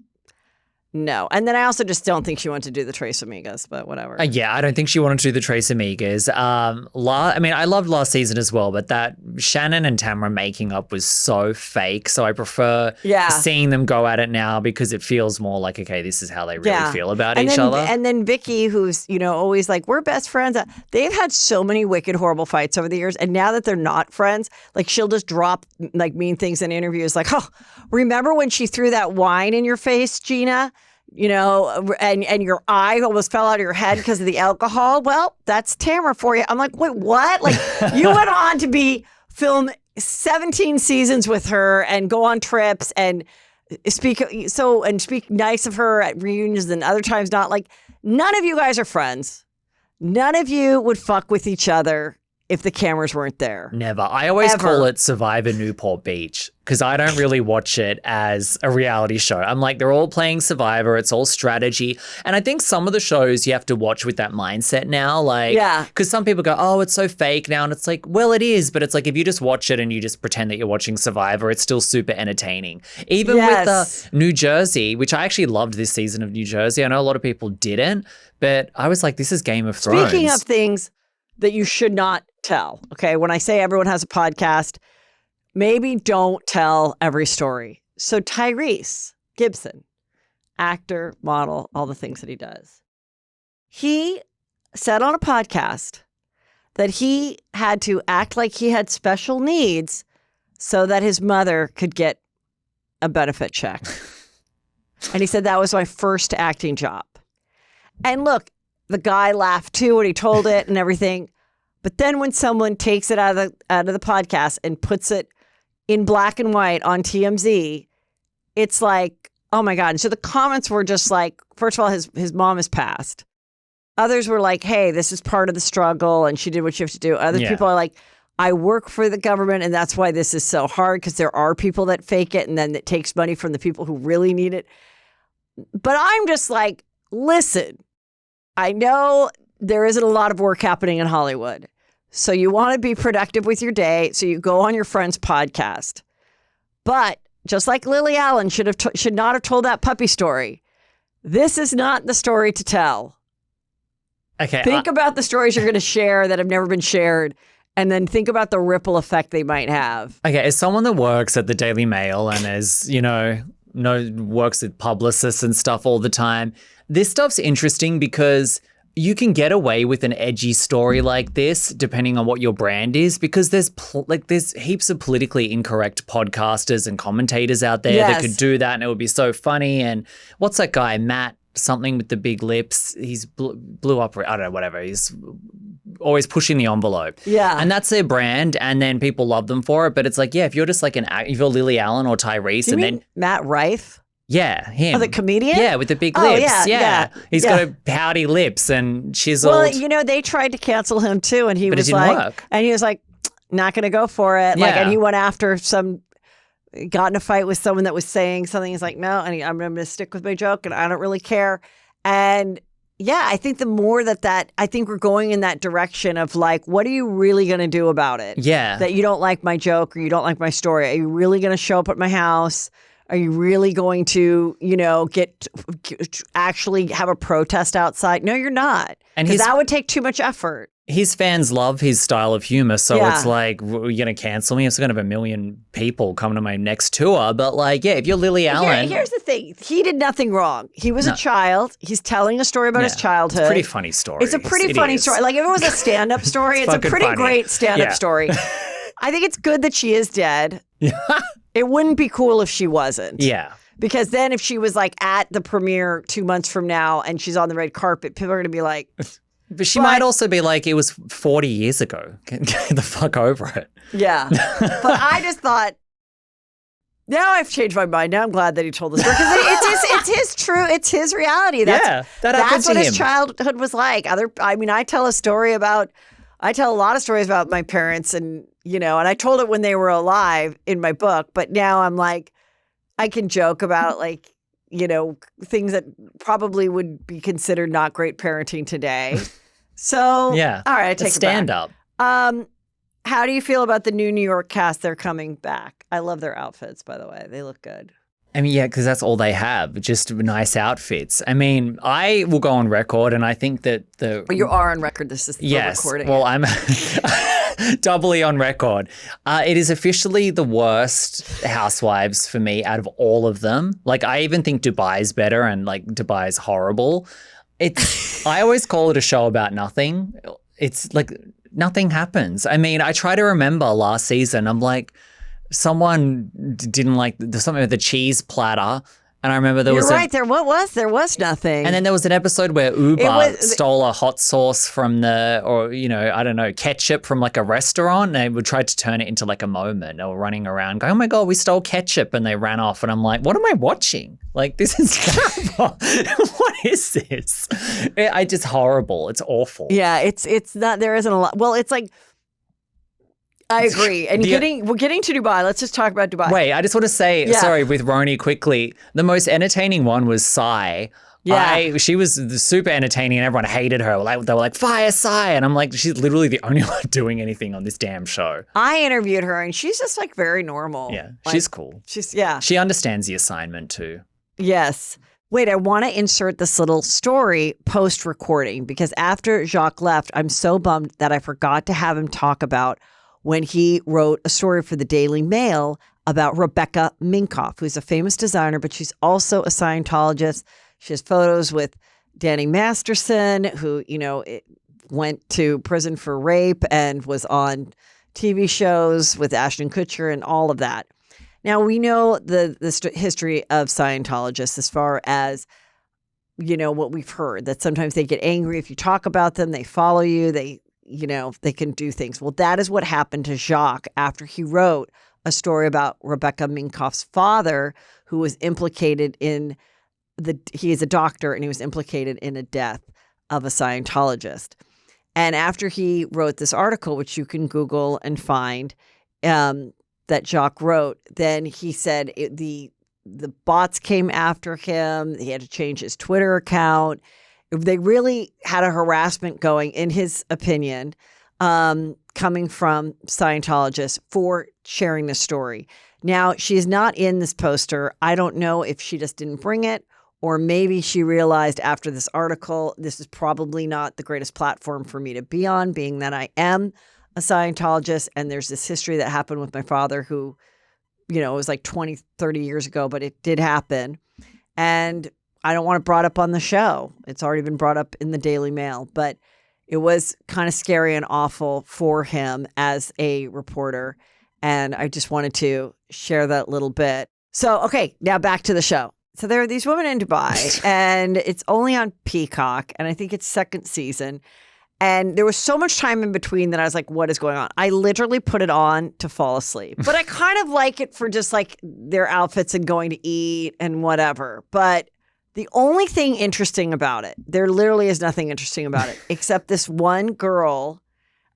Speaker 1: no. And then I also just don't think she wanted to do the Tres Amigas, but whatever.
Speaker 3: Yeah, I don't think she wanted to do the Tres Amigas. I loved last season as well, but that Shannon and Tamra making up was so fake. So I prefer seeing them go at it now because it feels more like, okay, this is how they really feel about each other.
Speaker 1: And then Vicky, who's, always like, we're best friends. They've had so many wicked, horrible fights over the years. And now that they're not friends, like she'll just drop like mean things in interviews like, oh, remember when she threw that wine in your face, Gina? And your eye almost fell out of your head because of the alcohol. Well, that's Tamra for you. I'm like, wait, what? Like you went on to film 17 seasons with her and go on trips and speak nice of her at reunions and other times not. Like none of you guys are friends. None of you would fuck with each other if the cameras weren't there.
Speaker 3: Never. I always call it Survivor Newport Beach because I don't really watch it as a reality show. I'm like, they're all playing Survivor. It's all strategy. And I think some of the shows you have to watch with that mindset now. Like, because some people go, oh, it's so fake now. And it's like, well, it is. But it's like, if you just watch it and you just pretend that you're watching Survivor, it's still super entertaining. Even with New Jersey, which I actually loved this season of New Jersey. I know a lot of people didn't, but I was like, this is Game of Thrones.
Speaker 1: Speaking of things that you should not tell. Okay. When I say everyone has a podcast, maybe don't tell every story. So Tyrese Gibson, actor, model, all the things that he does. He said on a podcast that he had to act like he had special needs so that his mother could get a benefit check. And he said, that was my first acting job. And look, the guy laughed too when he told it and everything. But then when someone takes it out of the podcast and puts it in black and white on TMZ, it's like, oh my God. And so the comments were just like, first of all, his mom has passed. Others were like, hey, this is part of the struggle and she did what she has to do. Other people are like, I work for the government and that's why this is so hard because there are people that fake it and then it takes money from the people who really need it. But I'm just like, listen, I know there isn't a lot of work happening in Hollywood. So you want to be productive with your day. So you go on your friend's podcast. But just like Lily Allen should not have told that puppy story, this is not the story to tell.
Speaker 3: Okay.
Speaker 1: Think about the stories you're going to share that have never been shared. And then think about the ripple effect they might have.
Speaker 3: Okay. As someone that works at the Daily Mail and as, works with publicists and stuff all the time, this stuff's interesting because you can get away with an edgy story like this depending on what your brand is because there's heaps of politically incorrect podcasters and commentators out there that could do that and it would be so funny. And what's that guy, Matt something with the big lips? He's blew up, I don't know, whatever. He's always pushing the envelope.
Speaker 1: Yeah.
Speaker 3: And that's their brand and then people love them for it. But it's like, if you're just like if you're Lily Allen or Tyrese then
Speaker 1: Matt Rife?
Speaker 3: Yeah, him.
Speaker 1: Oh, the comedian?
Speaker 3: Yeah, with the big lips.
Speaker 1: Yeah.
Speaker 3: He's got a pouty lips and chiseled.
Speaker 1: Well, they tried to cancel him too, and he was like, not going to go for it.
Speaker 3: Yeah.
Speaker 1: And he went after got in a fight with someone that was saying something. He's like, no, and I'm going to stick with my joke, and I don't really care. And I think the more that I think we're going in that direction of like, what are you really going to do about it?
Speaker 3: Yeah,
Speaker 1: that you don't like my joke or you don't like my story. Are you really going to show up at my house? Are you really going to, actually have a protest outside? No, you're not. Because that would take too much effort.
Speaker 3: his fans love his style of humor, so it's like, you're going to cancel me? I'm still going to have 1 million people coming to my next tour. But like, yeah, if you're Lily Allen.
Speaker 1: Here's the thing. He did nothing wrong. He was a child. He's telling a story about his childhood.
Speaker 3: It's a pretty funny story.
Speaker 1: It's a pretty funny story. Like if it was a stand-up story, it's a pretty great stand-up story. I think it's good that she is dead. It wouldn't be cool if she wasn't.
Speaker 3: Yeah.
Speaker 1: Because then if she was like at the premiere 2 months from now and she's on the red carpet, people are going to be like...
Speaker 3: But she might also be like, it was 40 years ago. Get the fuck over it.
Speaker 1: Yeah. But I just thought, now I've changed my mind. Now I'm glad that he told the story. Because it's his reality. That's what his childhood was like. I tell a lot of stories about my parents and I told it when they were alive in my book. But now I'm like, I can joke about like, things that probably would be considered not great parenting today. So, yeah. All right, I take it
Speaker 3: stand
Speaker 1: back.
Speaker 3: up.
Speaker 1: How do you feel about the new New York cast? They're coming back. I love their outfits, by the way. They look good.
Speaker 3: I mean, yeah, because that's all they have, just nice outfits. I mean, I will go on record, and I think that
Speaker 1: Well, you are on record. This is the recording.
Speaker 3: Well, I'm doubly on record. It is officially the worst Housewives for me out of all of them. Like, I even think Dubai's better, and like Dubai's horrible. I always call it a show about nothing. It's like nothing happens. I mean, I try to remember last season. I'm like, someone didn't like something with the cheese platter. And I remember there was
Speaker 1: there was nothing.
Speaker 3: And then there was an episode where Uber stole a hot sauce from ketchup from like a restaurant. And they would try to turn it into like a moment. They were running around going, oh my God, we stole ketchup. And they ran off. And I'm like, what am I watching? Like, this is terrible. What is this? It's horrible. It's awful.
Speaker 1: Yeah, it's not, there isn't a lot. Well, it's like, I agree. And we're getting to Dubai. Let's just talk about Dubai.
Speaker 3: Wait, I just want to say, sorry, with RHONY quickly, the most entertaining one was Sai.
Speaker 1: Yeah.
Speaker 3: She was super entertaining and everyone hated her. They were like, fire Sai. And I'm like, she's literally the only one doing anything on this damn show.
Speaker 1: I interviewed her and she's just like very normal.
Speaker 3: Yeah, she's cool.
Speaker 1: She
Speaker 3: understands the assignment too.
Speaker 1: Yes. Wait, I want to insert this little story post-recording because after Jacques left, I'm so bummed that I forgot to have him talk about when he wrote a story for the Daily Mail about Rebecca Minkoff, who's a famous designer, but she's also a Scientologist. She has photos with Danny Masterson, who, went to prison for rape and was on TV shows with Ashton Kutcher and all of that. Now, we know the history of Scientologists as far as, what we've heard, that sometimes they get angry if you talk about them, they follow you, they can do things. Well, that is what happened to Jacques after he wrote a story about Rebecca Minkoff's father, who was implicated in he is a doctor and he was implicated in a death of a Scientologist. And after he wrote this article, which you can Google and find, that Jacques wrote, then he said the bots came after him. He had to change his Twitter account. They really had a harassment going, in his opinion, coming from Scientologists for sharing this story. Now, she is not in this poster. I don't know if she just didn't bring it, or maybe she realized after this article, this is probably not the greatest platform for me to be on, being that I am a Scientologist. And there's this history that happened with my father who, it was like 20, 30 years ago, but it did happen. And I don't want it brought up on the show. It's already been brought up in the Daily Mail, but it was kind of scary and awful for him as a reporter. And I just wanted to share that little bit. So, okay, now back to the show. So there are these women in Dubai and it's only on Peacock and I think it's second season. And there was so much time in between that I was like, what is going on? I literally put it on to fall asleep. But I kind of like it for just like their outfits and going to eat and whatever. But the only thing interesting about it, there literally is nothing interesting about it, except this one girl.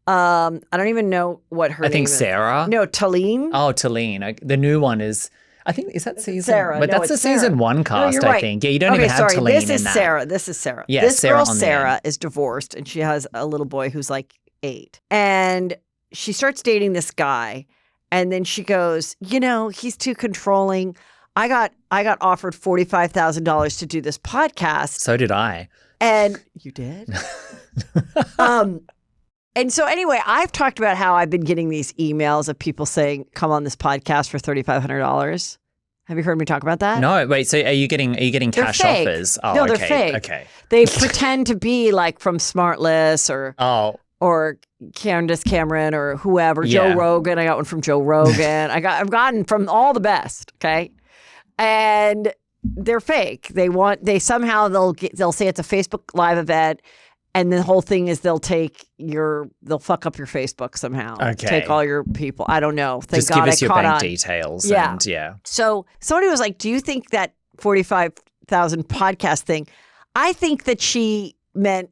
Speaker 1: I don't even know what her name is.
Speaker 3: I think Sarah.
Speaker 1: No, Talene.
Speaker 3: Oh, Talene. The new one is, I think, is that season?
Speaker 1: Sarah.
Speaker 3: But that's the season one cast, I think. Yeah, you don't even have Talene in that.
Speaker 1: This is Sarah.
Speaker 3: Yeah,
Speaker 1: this
Speaker 3: Sarah
Speaker 1: girl, Sarah, is divorced and she has a little boy who's like 8. And she starts dating this guy. And then she goes, he's too controlling. I got offered $45,000 to do this podcast.
Speaker 3: So did I.
Speaker 1: And you did? And so anyway, I've talked about how I've been getting these emails of people saying, come on this podcast for $3,500. Have you heard me talk about that?
Speaker 3: No, wait. So are you getting cash
Speaker 1: fake.
Speaker 3: offers? Oh,
Speaker 1: no,
Speaker 3: okay.
Speaker 1: they're fake.
Speaker 3: Okay.
Speaker 1: They pretend to be like from Smartless or Candace Cameron or whoever.
Speaker 3: Yeah.
Speaker 1: Joe Rogan. I got one from Joe Rogan. I've gotten from all the best. Okay, and they're fake. They'll say it's a Facebook Live event. And the whole thing is they'll fuck up your Facebook somehow.
Speaker 3: Okay.
Speaker 1: Take all your people. I don't know.
Speaker 3: Just give us your bank details.
Speaker 1: Yeah.
Speaker 3: And yeah.
Speaker 1: So somebody was like, do you think that 45,000 podcast thing, I think that she meant,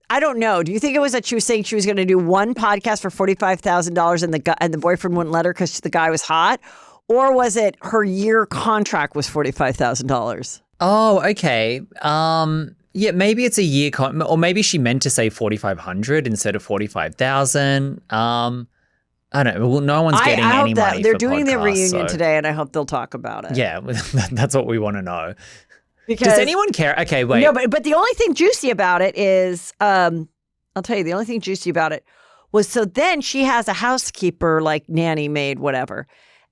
Speaker 1: I don't know. Do you think it was that she was saying she was going to do one podcast for $45,000 and the boyfriend wouldn't let her because the guy was hot? Or was it her year contract was $45,000?
Speaker 3: Oh, okay. Yeah, maybe it's a year or maybe she meant to say 4,500 instead of 45,000. I don't know. Well, no one's getting any money.
Speaker 1: They're
Speaker 3: for
Speaker 1: doing their
Speaker 3: podcasts,
Speaker 1: reunion today, and I hope they'll talk about it.
Speaker 3: Yeah, that's what we want to know.
Speaker 1: Because,
Speaker 3: does anyone care? Okay, wait.
Speaker 1: No, but the only thing juicy about it is, I'll tell you, the only thing juicy about it was so then she has a housekeeper, like nanny, maid, whatever.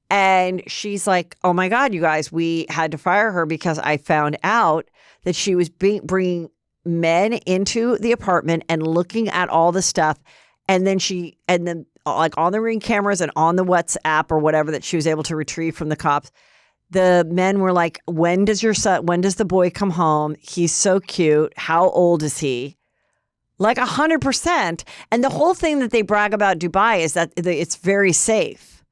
Speaker 1: And she's like, oh my God, you guys, we had to fire her because I found out that she was bringing men into the apartment and looking at all the stuff. And then like on the Ring cameras and on the WhatsApp or whatever that she was able to retrieve from the cops, the men were like, when does the boy come home? He's so cute. How old is he? Like 100%. And the whole thing that they brag about Dubai is that it's very safe.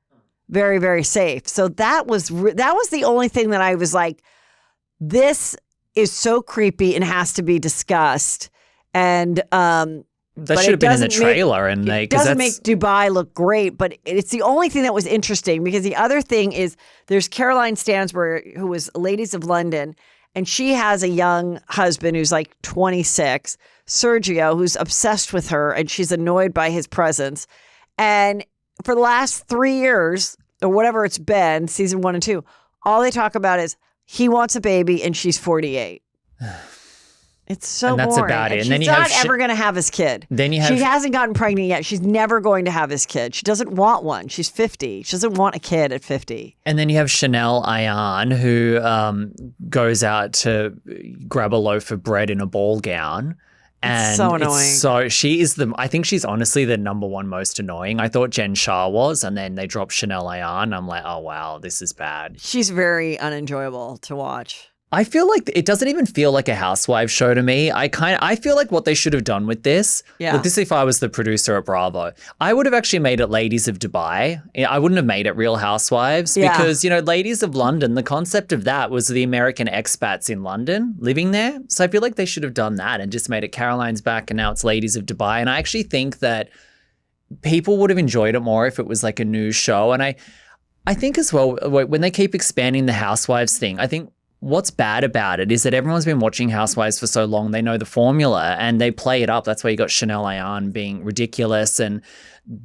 Speaker 1: Very, very safe. So that was the only thing that I was like, this is so creepy and has to be discussed. And
Speaker 3: that should have been in the trailer.
Speaker 1: It doesn't make Dubai look great, but it's the only thing that was interesting because the other thing is there's Caroline Stansbury, who was Ladies of London, and she has a young husband who's like 26, Sergio, who's obsessed with her, and she's annoyed by his presence. And for the last 3 years, or whatever it's been, season 1 and 2, all they talk about is he wants a baby and she's 48. It's so boring. And that's about it. And then she's not ever going to have his kid. She hasn't gotten pregnant yet. She's never going to have his kid. She doesn't want one. She's 50. She doesn't want a kid at 50.
Speaker 3: And then you have Chanel Ayan, who goes out to grab a loaf of bread in a ball gown. And
Speaker 1: it's so annoying.
Speaker 3: I think she's honestly the number one most annoying. I thought Jen Shah was, and then they dropped Chanel Ayan. I'm like, oh wow, this is bad.
Speaker 1: She's very unenjoyable to watch.
Speaker 3: I feel like it doesn't even feel like a housewives show to me. I feel like what they should have done with this, if I was the producer at Bravo, I would have actually made it Ladies of Dubai. I wouldn't have made it Real Housewives because, Ladies of London, the concept of that was the American expats in London living there. So I feel like they should have done that and just made it Caroline's back and now it's Ladies of Dubai. And I actually think that people would have enjoyed it more if it was like a news show. And I think as well, when they keep expanding the housewives thing, I think what's bad about it is that everyone's been watching Housewives for so long, they know the formula and they play it up. That's why you got Chanel Ayan being ridiculous and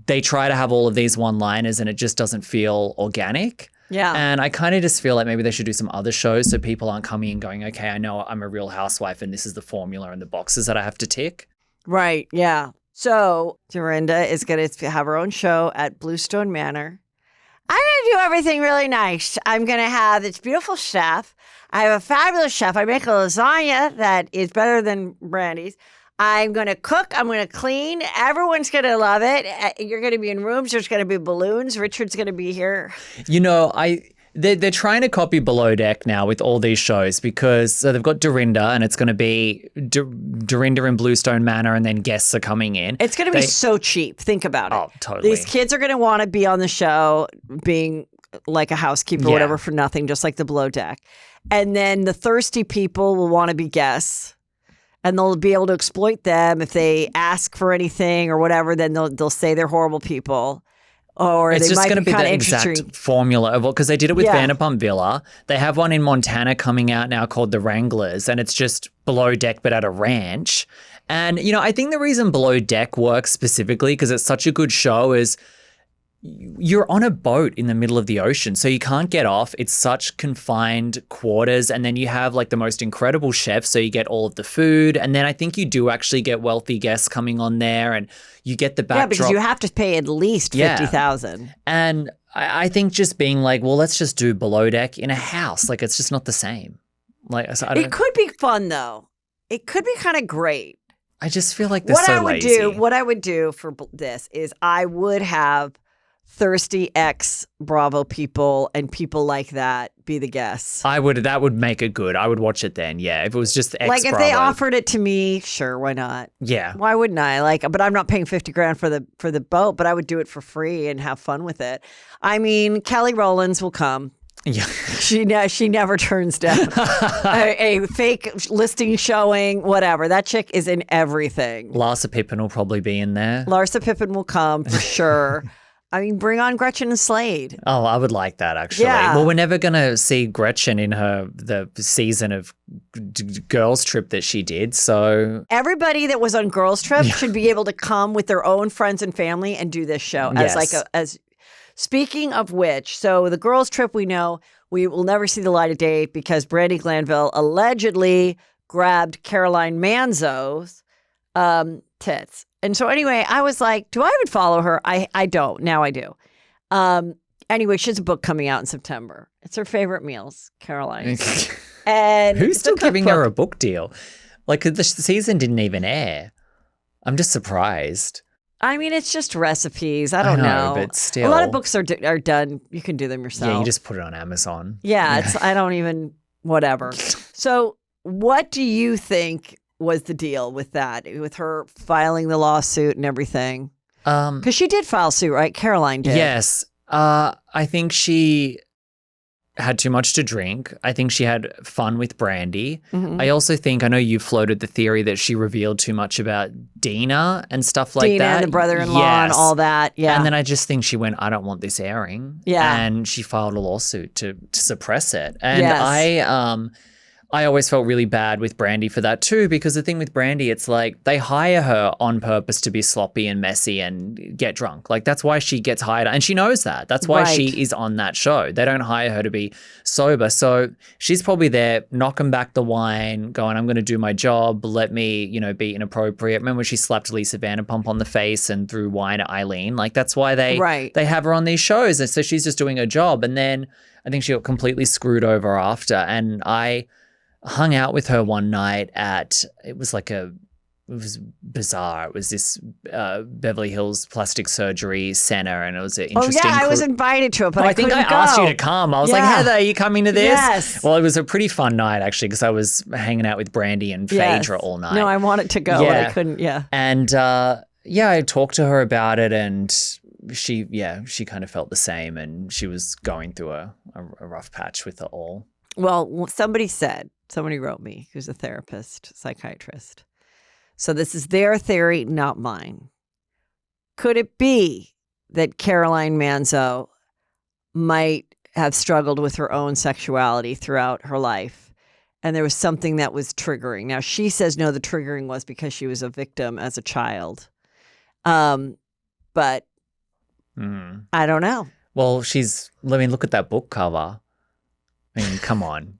Speaker 3: they try to have all of these one-liners and it just doesn't feel organic.
Speaker 1: Yeah.
Speaker 3: And I kind of just feel like maybe they should do some other shows so people aren't coming and going, okay, I know I'm a real housewife and this is the formula and the boxes that I have to tick.
Speaker 1: Right, yeah. So Dorinda is going to have her own show at Bluestone Manor. I'm going to do everything really nice. I'm going to have this beautiful chef. I have a fabulous chef. I make a lasagna that is better than Brandy's. I'm going to cook. I'm going to clean. Everyone's going to love it. You're going to be in rooms. There's going to be balloons. Richard's going to be here.
Speaker 3: They're trying to copy Below Deck now with all these shows because they've got Dorinda and it's going to be Dorinda in Bluestone Manor and then guests are coming in.
Speaker 1: It's going to be so cheap. Think about it.
Speaker 3: Oh, totally.
Speaker 1: These kids are going to want to be on the show being like a housekeeper or whatever for nothing, just like the Below Deck. And then the thirsty people will want to be guests and they'll be able to exploit them if they ask for anything or whatever, then they'll say they're horrible people. Or
Speaker 3: it's
Speaker 1: they
Speaker 3: just going to be
Speaker 1: the
Speaker 3: exact formula of because they did it with Vanderpump Villa. They have one in Montana coming out now called The Wranglers, and it's just Below Deck but at a ranch. And I think the reason Below Deck works specifically because it's such a good show is you're on a boat in the middle of the ocean, so you can't get off. It's such confined quarters. And then you have like the most incredible chef, so you get all of the food. And then I think you do actually get wealthy guests coming on there, and you get the backdrop.
Speaker 1: Yeah, because you have to pay at least $50,000.
Speaker 3: And I think just being like, well, let's just do below deck in a house. Like, it's just not the same. Like, so
Speaker 1: it could be fun though. It could be kind of great.
Speaker 3: I just feel like they're so lazy.
Speaker 1: What I would do for this is I would have thirsty ex-Bravo people and people like that be the guests.
Speaker 3: That would make it good. I would watch it then, yeah. If it was just ex-Bravo.
Speaker 1: Like if they offered it to me, sure, why not?
Speaker 3: Yeah.
Speaker 1: Why wouldn't I? Like, but I'm not paying $50,000 for the boat, but I would do it for free and have fun with it. I mean, Kelly Rowlands will come.
Speaker 3: Yeah.
Speaker 1: She never turns down a fake listing showing, whatever. That chick is in everything.
Speaker 3: Larsa Pippen will probably be in there.
Speaker 1: Larsa Pippen will come for sure. I mean, bring on Gretchen and Slade.
Speaker 3: Oh, I would like that, actually.
Speaker 1: Yeah.
Speaker 3: Well, we're never going to see Gretchen in the season of Girls Trip that she did, so...
Speaker 1: Everybody that was on Girls Trip should be able to come with their own friends and family and do this show. Speaking of which, so the Girls Trip, we know we will never see the light of day because Brandi Glanville allegedly grabbed Caroline Manzo's tits. And so anyway, I was like, do I even follow her? I don't. Now I do. Anyway, she has a book coming out in September. It's her favorite meals, Caroline. And
Speaker 3: who's still giving her a book deal? Like the season didn't even air. I'm just surprised.
Speaker 1: I mean, it's just recipes. I don't know.
Speaker 3: But still.
Speaker 1: A lot of books are done. You can do them yourself.
Speaker 3: Yeah, you just put it on Amazon.
Speaker 1: Yeah, I don't even, whatever. So what do you think was the deal with that, with her filing the lawsuit and everything? Because she did file suit, right? Caroline did.
Speaker 3: Yes. I think she had too much to drink. I think she had fun with Brandi. Mm-hmm. I also think, I know you floated the theory that she revealed too much about Dina and stuff like that.
Speaker 1: Dina and the brother-in-law and all that. Yeah.
Speaker 3: And then I just think she went, I don't want this airing.
Speaker 1: Yeah.
Speaker 3: And she filed a lawsuit to suppress it. And I always felt really bad with Brandi for that too, because the thing with Brandi, it's like they hire her on purpose to be sloppy and messy and get drunk. Like that's why she gets hired. And she knows that. That's why she is on that show. They don't hire her to be sober. So she's probably there knocking back the wine, going, I'm going to do my job. Let me, be inappropriate. Remember when she slapped Lisa Vanderpump on the face and threw wine at Eileen? Like that's why they have her on these shows. And so she's just doing her job. And then I think she got completely screwed over after. And I hung out with her one night it was bizarre. It was this Beverly Hills Plastic Surgery Center, and it was an interesting...
Speaker 1: Oh, yeah, I was invited to it, but I think I
Speaker 3: asked you to come. I was like, Heather, are you coming to this?
Speaker 1: Yes.
Speaker 3: Well, it was a pretty fun night, actually, because I was hanging out with Brandi and Phaedra all night.
Speaker 1: No, I wanted to go, but I couldn't,
Speaker 3: And, I talked to her about it, and she kind of felt the same, and she was going through a rough patch with it all.
Speaker 1: Well, somebody wrote me, who's a therapist, psychiatrist. So this is their theory, not mine. Could it be that Caroline Manzo might have struggled with her own sexuality throughout her life, and there was something that was triggering? Now, she says no, the triggering was because she was a victim as a child. But I don't know.
Speaker 3: Well, look at that book cover. I mean, come on.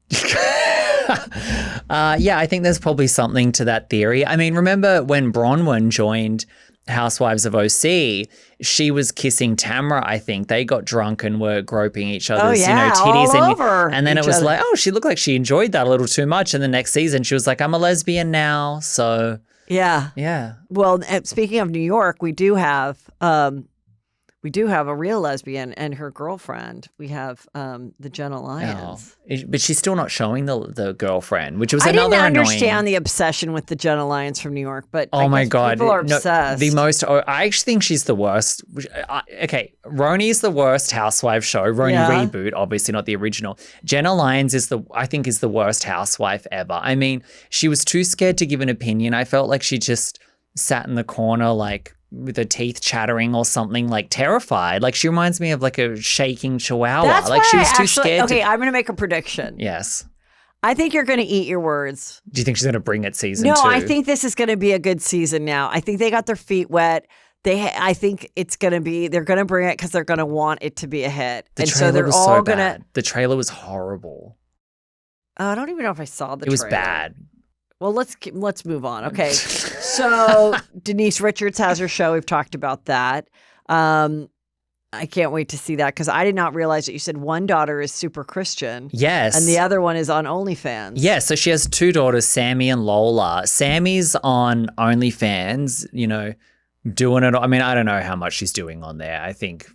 Speaker 3: I think there's probably something to that theory. I mean, remember when Bronwyn joined Housewives of OC, she was kissing Tamra, I think. They got drunk and were groping each other's, titties.
Speaker 1: All over
Speaker 3: and then it was like, she looked like she enjoyed that a little too much. And the next season, she was like, I'm a lesbian now. So, yeah. Well,
Speaker 1: speaking of New York, we do have a real lesbian and her girlfriend. We have the Jenna Lyons.
Speaker 3: But she's still not showing the girlfriend, which was another annoying.
Speaker 1: I didn't understand the obsession with the Jenna Lyons from New York, but
Speaker 3: oh my God,
Speaker 1: people are obsessed.
Speaker 3: I actually think she's the worst. RHONY is the worst housewife show. RHONY reboot, obviously not the original. Jenna Lyons is the worst housewife ever. I mean, she was too scared to give an opinion. I felt like she just sat in the corner like with her teeth chattering or something, like terrified. Like she reminds me of like a shaking chihuahua.
Speaker 1: That's
Speaker 3: like
Speaker 1: why
Speaker 3: she was too scared.
Speaker 1: Okay, I'm going to make a prediction.
Speaker 3: Yes.
Speaker 1: I think you're going to eat your words.
Speaker 3: Do you think she's going to bring it season 2?
Speaker 1: No, I think this is going to be a good season now. I think they got their feet wet. I think it's going to be, they're going to bring it because they're going to want it to be a hit.
Speaker 3: The trailer was so bad. The trailer was horrible.
Speaker 1: I don't even know if I saw the trailer.
Speaker 3: It was bad.
Speaker 1: Well, let's move on. Okay. So Denise Richards has her show. We've talked about that. I can't wait to see that because I did not realize that you said one daughter is super Christian.
Speaker 3: Yes.
Speaker 1: And the other one is on OnlyFans.
Speaker 3: Yeah, so she has 2 daughters, Sammy and Lola. Sammy's on OnlyFans, doing it. I mean, I don't know how much she's doing on there. I think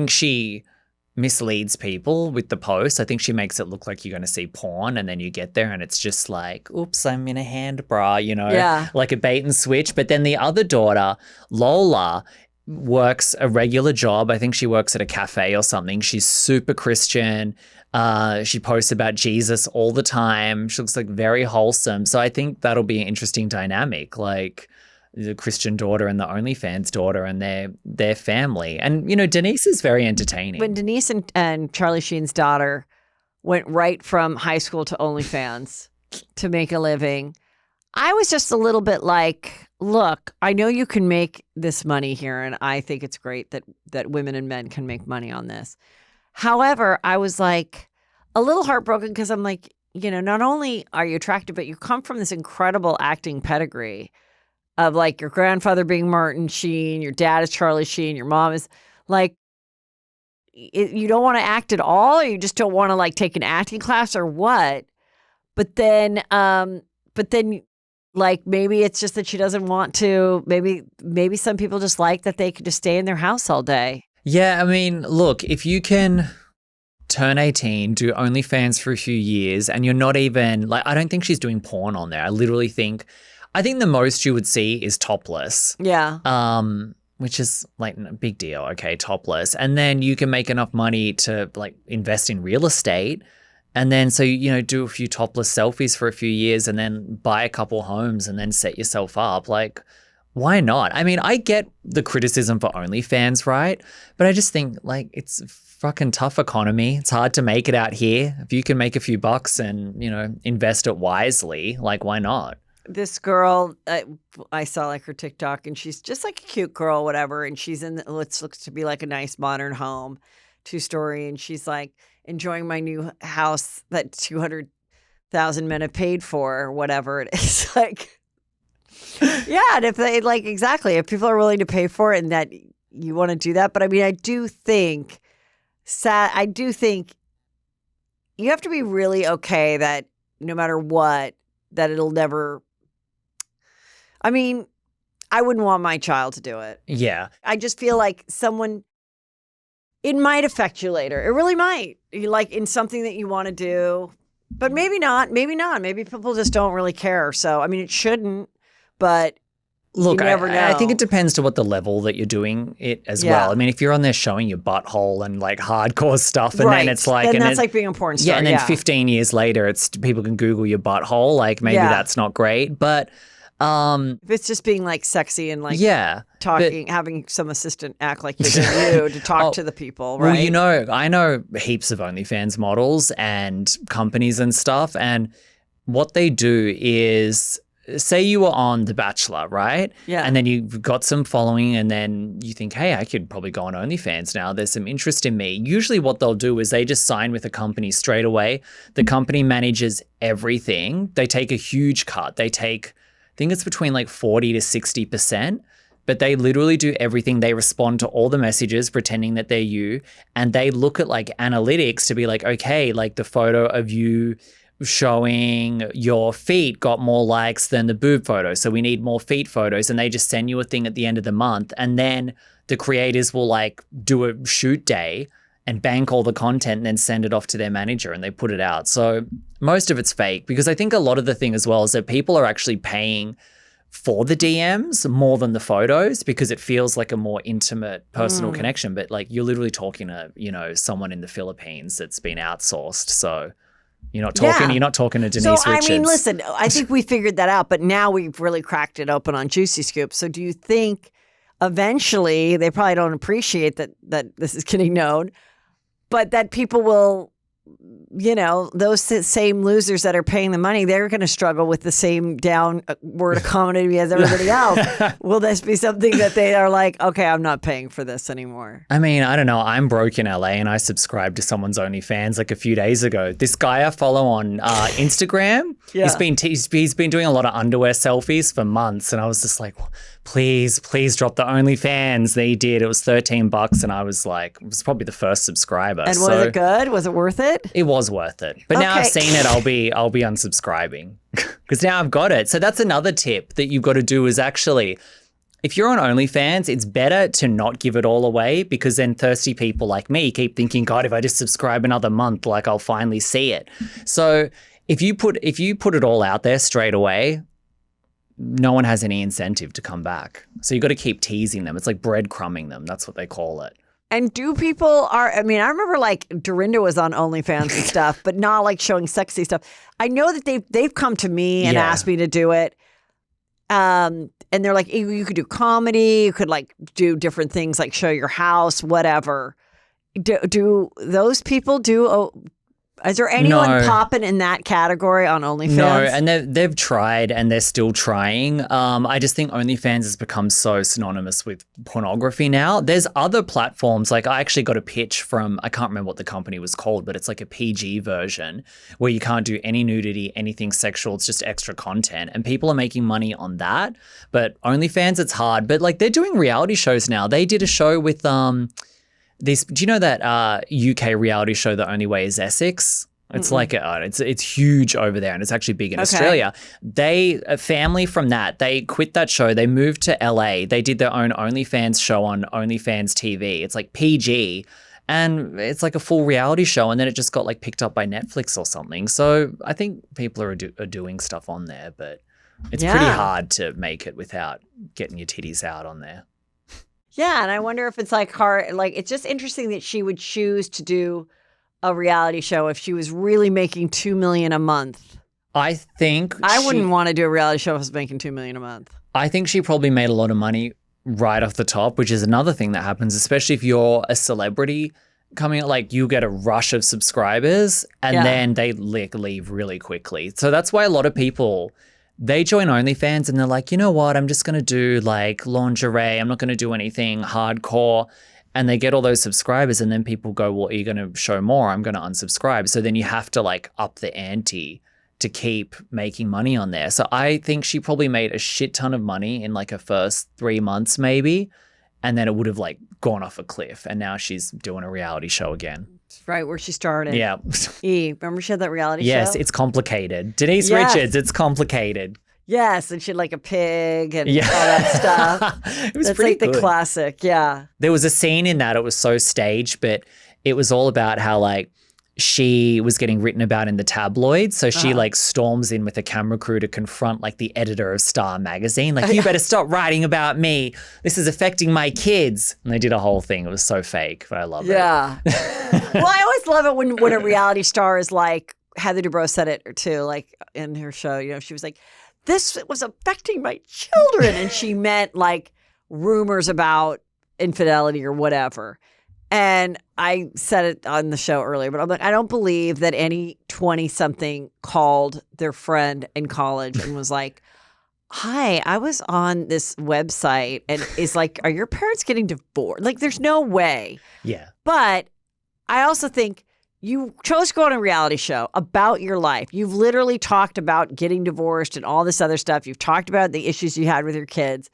Speaker 3: she misleads people with the post. I think she makes it look like you're going to see porn and then you get there and it's just like, oops, I'm in a hand bra, like a bait and switch. But then the other daughter, Lola, works a regular job. I think she works at a cafe or something. She's super Christian. She posts about Jesus all the time. She looks like very wholesome. So I think that'll be an interesting dynamic, like the Christian daughter and the OnlyFans daughter and their family. And, Denise is very entertaining.
Speaker 1: When Denise and Charlie Sheen's daughter went right from high school to OnlyFans to make a living, I was just a little bit like, look, I know you can make this money here, and I think it's great that women and men can make money on this. However, I was like a little heartbroken because I'm like, not only are you attractive, but you come from this incredible acting pedigree of like your grandfather being Martin Sheen, your dad is Charlie Sheen, your mom is like, you don't want to act at all, or you just don't want to like take an acting class or what? But then like maybe it's just that she doesn't want to. Maybe some people just like that they can just stay in their house all day. Yeah,
Speaker 3: I mean, look, if you can turn 18, do OnlyFans for a few years, and you're not even like, I don't think she's doing porn on there. I think the most you would see is topless.
Speaker 1: Yeah.
Speaker 3: Which is like a big deal. Okay, topless, and then you can make enough money to like invest in real estate. And then so, do a few topless selfies for a few years and then buy a couple homes and then set yourself up. Like, why not? I mean, I get the criticism for OnlyFans, right? But I just think like it's a fucking tough economy. It's hard to make it out here. If you can make a few bucks and, invest it wisely, like why not?
Speaker 1: This girl, I saw like her TikTok and she's just like a cute girl, whatever. And she's in what looks to be like a nice modern home, 2-story. And she's like, enjoying my new house that 200,000 men have paid for, or whatever it is. Like, yeah, and if they like exactly, if people are willing to pay for it and that you want to do that, but I mean, I do think you have to be really okay that no matter what, that it'll never. I mean, I wouldn't want my child to do it.
Speaker 3: Yeah,
Speaker 1: I just feel like it might affect you later. It really might. You like in something that you want to do, but maybe not. Maybe not. Maybe people just don't really care. So, I mean, it shouldn't, but
Speaker 3: look,
Speaker 1: you never know.
Speaker 3: I think it depends to what the level that you're doing it as well. I mean, if you're on there showing your butthole and like hardcore stuff, and then it's like,
Speaker 1: then that's like being a porn star.
Speaker 3: Yeah, and then 15 years later, it's people can Google your butthole. Like maybe that's not great, but.
Speaker 1: If it's just being like sexy and like talking, having some assistant act like you're you to talk to the people, right?
Speaker 3: Well, I know heaps of OnlyFans models and companies and stuff, and what they do is, say you were on The Bachelor, right?
Speaker 1: Yeah.
Speaker 3: And then you've got some following and then you think, hey, I could probably go on OnlyFans now. There's some interest in me. Usually what they'll do is they just sign with a company straight away. The company manages everything. They take a huge cut. They take, I think it's between like 40 to 60%, but they literally do everything. They respond to all the messages pretending that they're you, and they look at like analytics to be like, okay, like the photo of you showing your feet got more likes than the boob photo, so we need more feet photos, and they just send you a thing at the end of the month, and then the creators will like do a shoot day and bank all the content and then send it off to their manager and they put it out. So most of it's fake, because I think a lot of the thing as well is that people are actually paying for the DMs more than the photos, because it feels like a more intimate personal connection. But like you're literally talking to, someone in the Philippines that's been outsourced. So you're not talking to Denise Richards.
Speaker 1: I mean, listen, I think we figured that out, but now we've really cracked it open on Juicy Scoop. So do you think eventually, they probably don't appreciate that this is getting known, but that people will those same losers that are paying the money, they're going to struggle with the same downward economy as everybody else. Will this be something that they are like, okay, I'm not paying for this anymore?
Speaker 3: I mean, I don't know. I'm broke in LA and I subscribed to someone's OnlyFans like a few days ago. This guy I follow on Instagram, he's been doing a lot of underwear selfies for months. And I was just like, please drop the OnlyFans. They did. It was $13 and I was like, it was probably the first subscriber.
Speaker 1: And was it good? Was it worth it?
Speaker 3: It was worth it. But now I've seen it, I'll be unsubscribing because now I've got it. So that's another tip that you've got to do is actually, if you're on OnlyFans, it's better to not give it all away because then thirsty people like me keep thinking, God, if I just subscribe another month, like I'll finally see it. So if you put it all out there straight away, no one has any incentive to come back. So you got to keep teasing them. It's like breadcrumbing them. That's what they call it.
Speaker 1: And I remember like Dorinda was on OnlyFans and stuff, but not like showing sexy stuff. I know that they've come to me and asked me to do it. And they're like, you could do comedy, you could like do different things like show your house, whatever. Do those people is there anyone popping in that category on OnlyFans?
Speaker 3: No, and they've tried and they're still trying. I just think OnlyFans has become so synonymous with pornography now. There's other platforms, like I actually got a pitch from, I can't remember what the company was called, but it's like a PG version where you can't do any nudity, anything sexual. It's just extra content. And people are making money on that. But OnlyFans, it's hard. But like they're doing reality shows now. They did a show with do you know that UK reality show, The Only Way is Essex? It's like it's huge over there and it's actually big in Australia. A family from that, they quit that show. They moved to LA. They did their own OnlyFans show on OnlyFans TV. It's like PG and it's like a full reality show. And then it just got like picked up by Netflix or something. So I think people are doing stuff on there, but it's pretty hard to make it without getting your titties out on there.
Speaker 1: Yeah, and I wonder if it's like hard. Like, it's just interesting that she would choose to do a reality show if she was really making $2 million a month.
Speaker 3: I think
Speaker 1: I wouldn't want to do a reality show if I was making $2 million a month.
Speaker 3: I think she probably made a lot of money right off the top, which is another thing that happens, especially if you're a celebrity coming. Like, you get a rush of subscribers, and then they leave really quickly. So that's why a lot of people, they join OnlyFans and they're like, you know what, I'm just going to do like lingerie. I'm not going to do anything hardcore. And they get all those subscribers and then people go, well, are you going to show more? I'm going to unsubscribe. So then you have to like up the ante to keep making money on there. So I think she probably made a shit ton of money in like her first 3 months maybe. And then it would have like gone off a cliff. And now she's doing a reality show again.
Speaker 1: Right where she started.
Speaker 3: Yeah.
Speaker 1: Remember she had that reality show?
Speaker 3: Yes, it's complicated. Denise Richards, it's complicated.
Speaker 1: Yes, and she had like a pig and all that stuff.
Speaker 3: It was
Speaker 1: That's
Speaker 3: pretty
Speaker 1: like
Speaker 3: good.
Speaker 1: The classic, yeah.
Speaker 3: There was a scene in that, it was so staged, but it was all about how like she was getting written about in the tabloids. So she like storms in with a camera crew to confront like the editor of Star magazine. Like, you better stop writing about me. This is affecting my kids. And they did a whole thing. It was so fake, but I love it.
Speaker 1: Yeah. Well, I always love it when a reality star is like, Heather Dubrow said it too, like in her show, you know, she was like, this was affecting my children. And she meant like rumors about infidelity or whatever. And I said it on the show earlier, but I'm like, I don't believe that any 20-something called their friend in college and was like, hi, I was on this website and is like, are your parents getting divorced? Like, there's no way.
Speaker 3: Yeah.
Speaker 1: But I also think you chose to go on a reality show about your life. You've literally talked about getting divorced and all this other stuff. You've talked about the issues you had with your kids.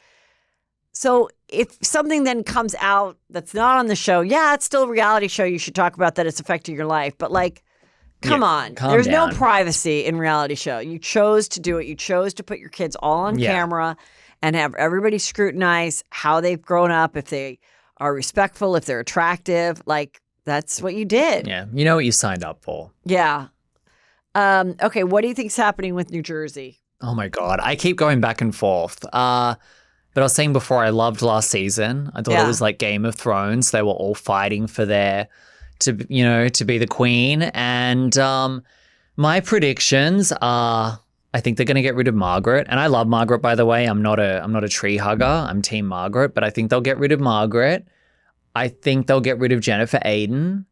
Speaker 1: So if something then comes out that's not on the show, it's still a reality show. You should talk about that it's affecting your life. But like, come on. There's no privacy in reality show. You chose to do it. You chose to put your kids all on camera and have everybody scrutinize how they've grown up, if they are respectful, if they're attractive. Like, that's what you did.
Speaker 3: Yeah. You know what you signed up for.
Speaker 1: Yeah. Okay. What do you think's happening with New Jersey?
Speaker 3: Oh my God. I keep going back and forth. But I was saying before, I loved last season. I thought it was like Game of Thrones. They were all fighting for to be the queen. And my predictions are, I think they're going to get rid of Margaret. And I love Margaret, by the way. I'm not a tree hugger. I'm Team Margaret. But I think they'll get rid of Margaret. I think they'll get rid of Jennifer Aiden.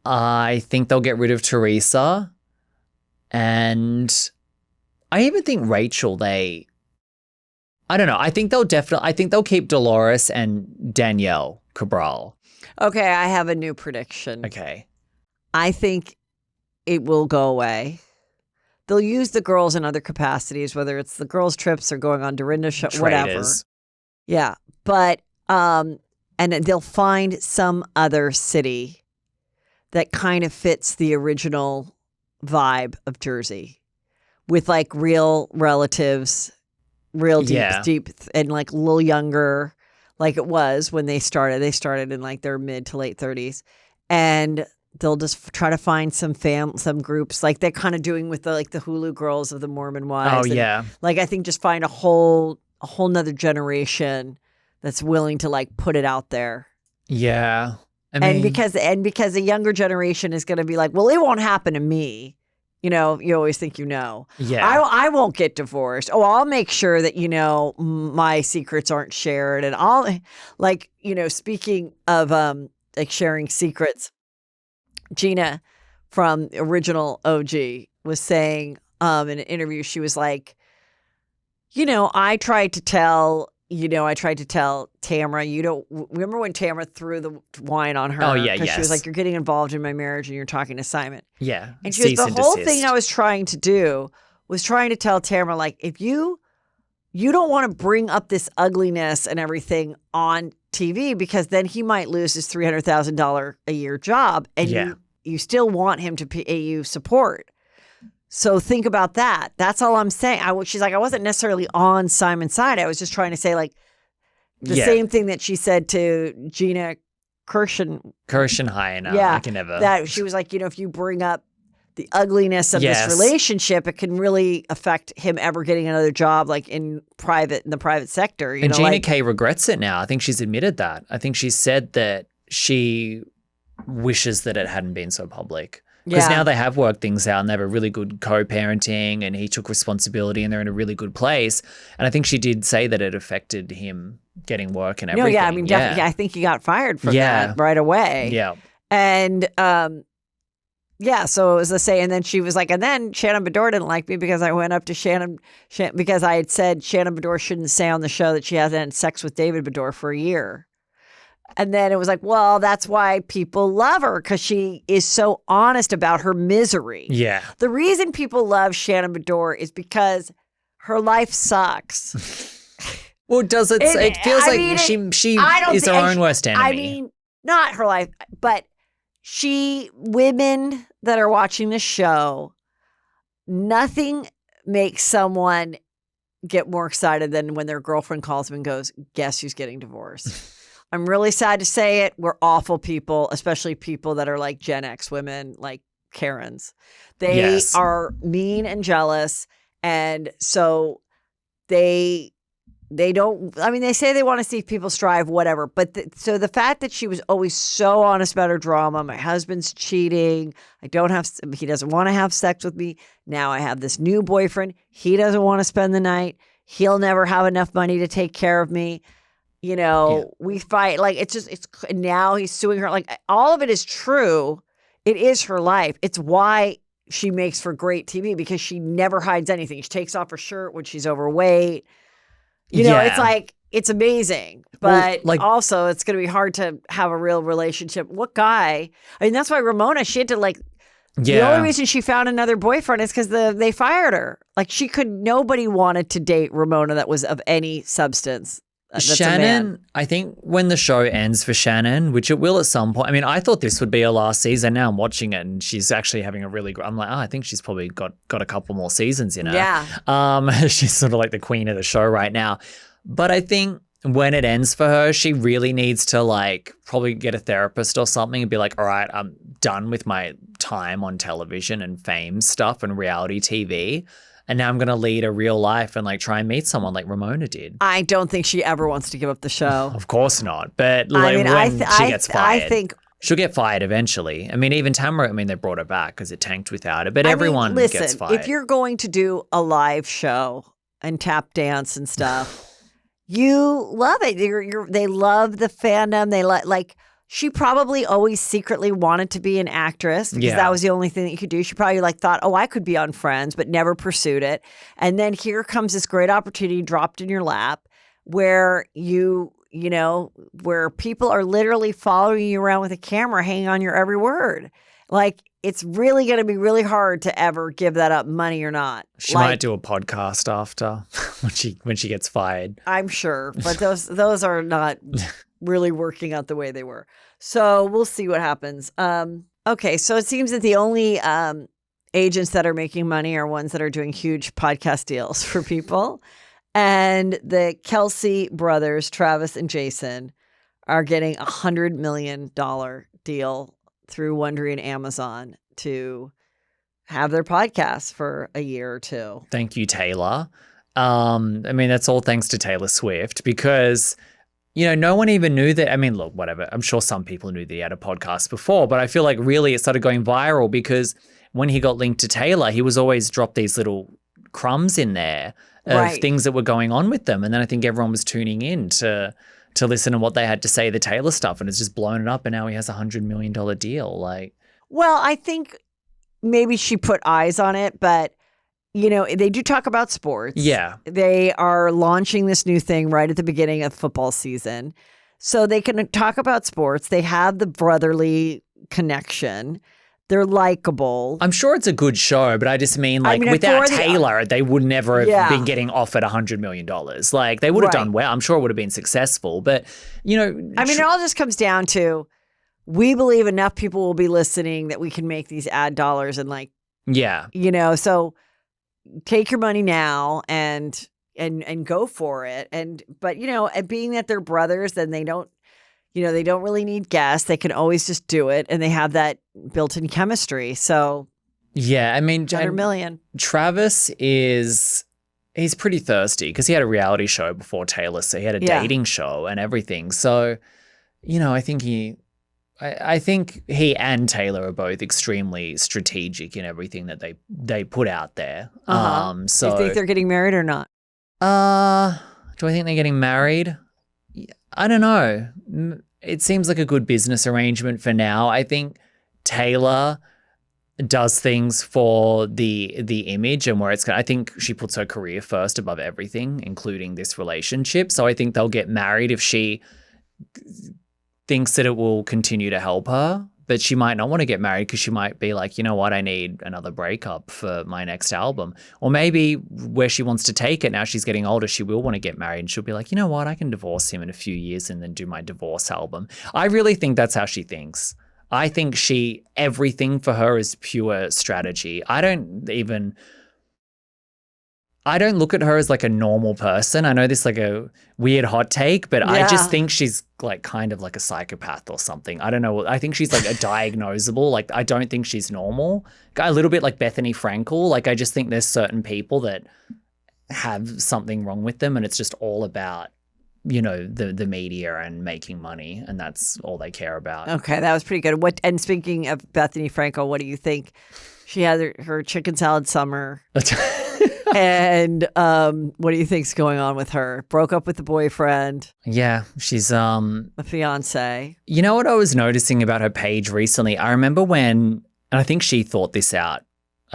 Speaker 3: I think they'll get rid of Teresa. And I even think Rachel, I don't know. I think they'll keep Dolores and Danielle Cabral.
Speaker 1: Okay, I have a new prediction.
Speaker 3: Okay.
Speaker 1: I think it will go away. They'll use the girls in other capacities, whether it's the girls' trips or going on Dorinda's show, whatever. Yeah, but and they'll find some other city that kind of fits the original vibe of Jersey, with like real relatives, real deep, and like a little younger, like it was when they started. They started in like their mid to late 30s, and they'll just try to find some groups like they're kind of doing with the Hulu girls of the Mormon Wives.
Speaker 3: Oh, yeah.
Speaker 1: Like I think just find a whole nother generation that's willing to like put it out there.
Speaker 3: Yeah. I mean,
Speaker 1: and because the younger generation is going to be like, well, it won't happen to me. You know, you always think you know.
Speaker 3: Yeah.
Speaker 1: I won't get divorced. Oh, I'll make sure that, you know, my secrets aren't shared. And I'll like, you know, speaking of like sharing secrets, Gina from original OG was saying in an interview, she was like, you know, I tried to tell Tamra, you don't remember when Tamra threw the wine on her?
Speaker 3: Oh, yeah,
Speaker 1: because
Speaker 3: yes.
Speaker 1: she was like, you're getting involved in my marriage and you're talking to Simon.
Speaker 3: Yeah.
Speaker 1: And she was, the whole thing I was trying to do was trying to tell Tamra, like, if you don't want to bring up this ugliness and everything on TV, because then he might lose his $300,000 a year job, and you still want him to pay you support. So think about that. That's all I'm saying. She's like, I wasn't necessarily on Simon's side. I was just trying to say like the same thing that she said to Gina Kirschenheim.
Speaker 3: I can never.
Speaker 1: That she was like, you know, if you bring up the ugliness of this relationship, it can really affect him ever getting another job, like in the private sector.
Speaker 3: And Gina K regrets it now. I think she's admitted that. I think she said that she wishes that it hadn't been so public. Because now they have worked things out and they have a really good co-parenting, and he took responsibility and they're in a really good place. And I think she did say that it affected him getting work and everything.
Speaker 1: No, yeah, I mean, definitely, I think he got fired from that right away.
Speaker 3: Yeah.
Speaker 1: And so it was the same. And then she was like, and then Shannon Beador didn't like me because I went up to Shannon because I had said Shannon Beador shouldn't say on the show that she hasn't had sex with David Beador for a year. And then it was like, well, that's why people love her, because she is so honest about her misery.
Speaker 3: Yeah.
Speaker 1: The reason people love Shannon Beador is because her life sucks.
Speaker 3: Well, does it? It feels like she is her own worst enemy.
Speaker 1: I mean, not her life, but women that are watching the show, nothing makes someone get more excited than when their girlfriend calls them and goes, guess who's getting divorced? I'm really sad to say it. We're awful people, especially people that are like Gen X women, like Karens. They are mean and jealous. And so they don't, I mean, they say they want to see people strive, whatever. But so the fact that she was always so honest about her drama, my husband's cheating, he doesn't want to have sex with me. Now I have this new boyfriend. He doesn't want to spend the night. He'll never have enough money to take care of me. You know, we fight. Like, it's now he's suing her. Like, all of it is true. It is her life. It's why she makes for great TV, because she never hides anything. She takes off her shirt when she's overweight. You know, it's like, it's amazing. But also, it's going to be hard to have a real relationship. What guy? I mean, that's why Ramona, she had to the only reason she found another boyfriend is because they fired her. Like, nobody wanted to date Ramona that was of any substance.
Speaker 3: Shannon, I think when the show ends for Shannon, which it will at some point, I mean, I thought this would be her last season. Now I'm watching it and she's actually having a really good, I'm like, I think she's probably got a couple more seasons in her.
Speaker 1: Yeah.
Speaker 3: She's sort of like the queen of the show right now. But I think when it ends for her, she really needs to probably get a therapist or something and be like, all right, I'm done with my time on television and fame stuff and reality TV. And now I'm going to lead a real life and try and meet someone like Ramona did.
Speaker 1: I don't think she ever wants to give up the show.
Speaker 3: Of course not. But when she gets fired,
Speaker 1: I think
Speaker 3: she'll get fired eventually. I mean, even Tamra, they brought her back because it tanked without her. But everyone gets fired.
Speaker 1: If you're going to do a live show and tap dance and stuff, you love it. They love the fandom. They she probably always secretly wanted to be an actress because that was the only thing that you could do. She probably thought, oh, I could be on Friends, but never pursued it. And then here comes this great opportunity dropped in your lap where where people are literally following you around with a camera hanging on your every word. Like, it's really going to be really hard to ever give that up, money or not.
Speaker 3: She might do a podcast after when she gets fired.
Speaker 1: I'm sure, but those are not really working out the way they were. So we'll see what happens. Okay, so it seems that the only agents that are making money are ones that are doing huge podcast deals for people. And the Kelsey brothers, Travis and Jason, are getting $100 million deal through Wondery and Amazon to have their podcast for a year or two.
Speaker 3: Thank you, Taylor. I mean, that's all thanks to Taylor Swift because, no one even knew that. I mean, look, whatever. I'm sure some people knew that he had a podcast before, but I feel like really it started going viral because when he got linked to Taylor, he was always dropped these little crumbs in there of things that were going on with them. And then I think everyone was tuning in to listen to what they had to say, the Taylor stuff, and it's just blown it up. And now he has $100 million deal.
Speaker 1: Well, I think maybe she put eyes on it, but they do talk about sports.
Speaker 3: Yeah.
Speaker 1: They are launching this new thing right at the beginning of football season. So they can talk about sports. They have the brotherly connection. They're likable.
Speaker 3: I'm sure it's a good show, but I just mean, without Taylor, they would never have been getting offered $100 million. They would have done well. I'm sure it would have been successful, but,
Speaker 1: it all just comes down to, we believe enough people will be listening that we can make these ad dollars and so take your money now and go for it. But being that they're brothers, then they don't really need guests. They can always just do it, and they have that built-in chemistry. So,
Speaker 3: yeah, I mean,
Speaker 1: $100 million.
Speaker 3: Travis he's pretty thirsty because he had a reality show before Taylor, so he had a dating show and everything. So, I think he and Taylor are both extremely strategic in everything that they put out there. So,
Speaker 1: do you think they're getting married or not?
Speaker 3: Do I think they're getting married? I don't know. It seems like a good business arrangement for now. I think Taylor does things for the image and where it's going. I think she puts her career first above everything, including this relationship. So I think they'll get married if she thinks that it will continue to help her. But she might not want to get married because she might be like, you know what, I need another breakup for my next album. Or maybe where she wants to take it, now she's getting older, she will want to get married and she'll be like, you know what, I can divorce him in a few years and then do my divorce album. I really think that's how she thinks. I think everything for her is pure strategy. I don't look at her as like a normal person. I know this is like a weird hot take, but I just think she's like kind of like a psychopath or something. I don't know. I think she's like a diagnosable. Like, I don't think she's normal. A little bit like Bethany Frankel. Like, I just think there's certain people that have something wrong with them and it's just all about, the media and making money, and that's all they care about.
Speaker 1: Okay, that was pretty good. And speaking of Bethany Frankel, what do you think? She had her chicken salad summer. And what do you think's going on with her? Broke up with the boyfriend.
Speaker 3: Yeah, she's
Speaker 1: a fiance.
Speaker 3: You know what I was noticing about her page recently? I remember and I think she thought this out.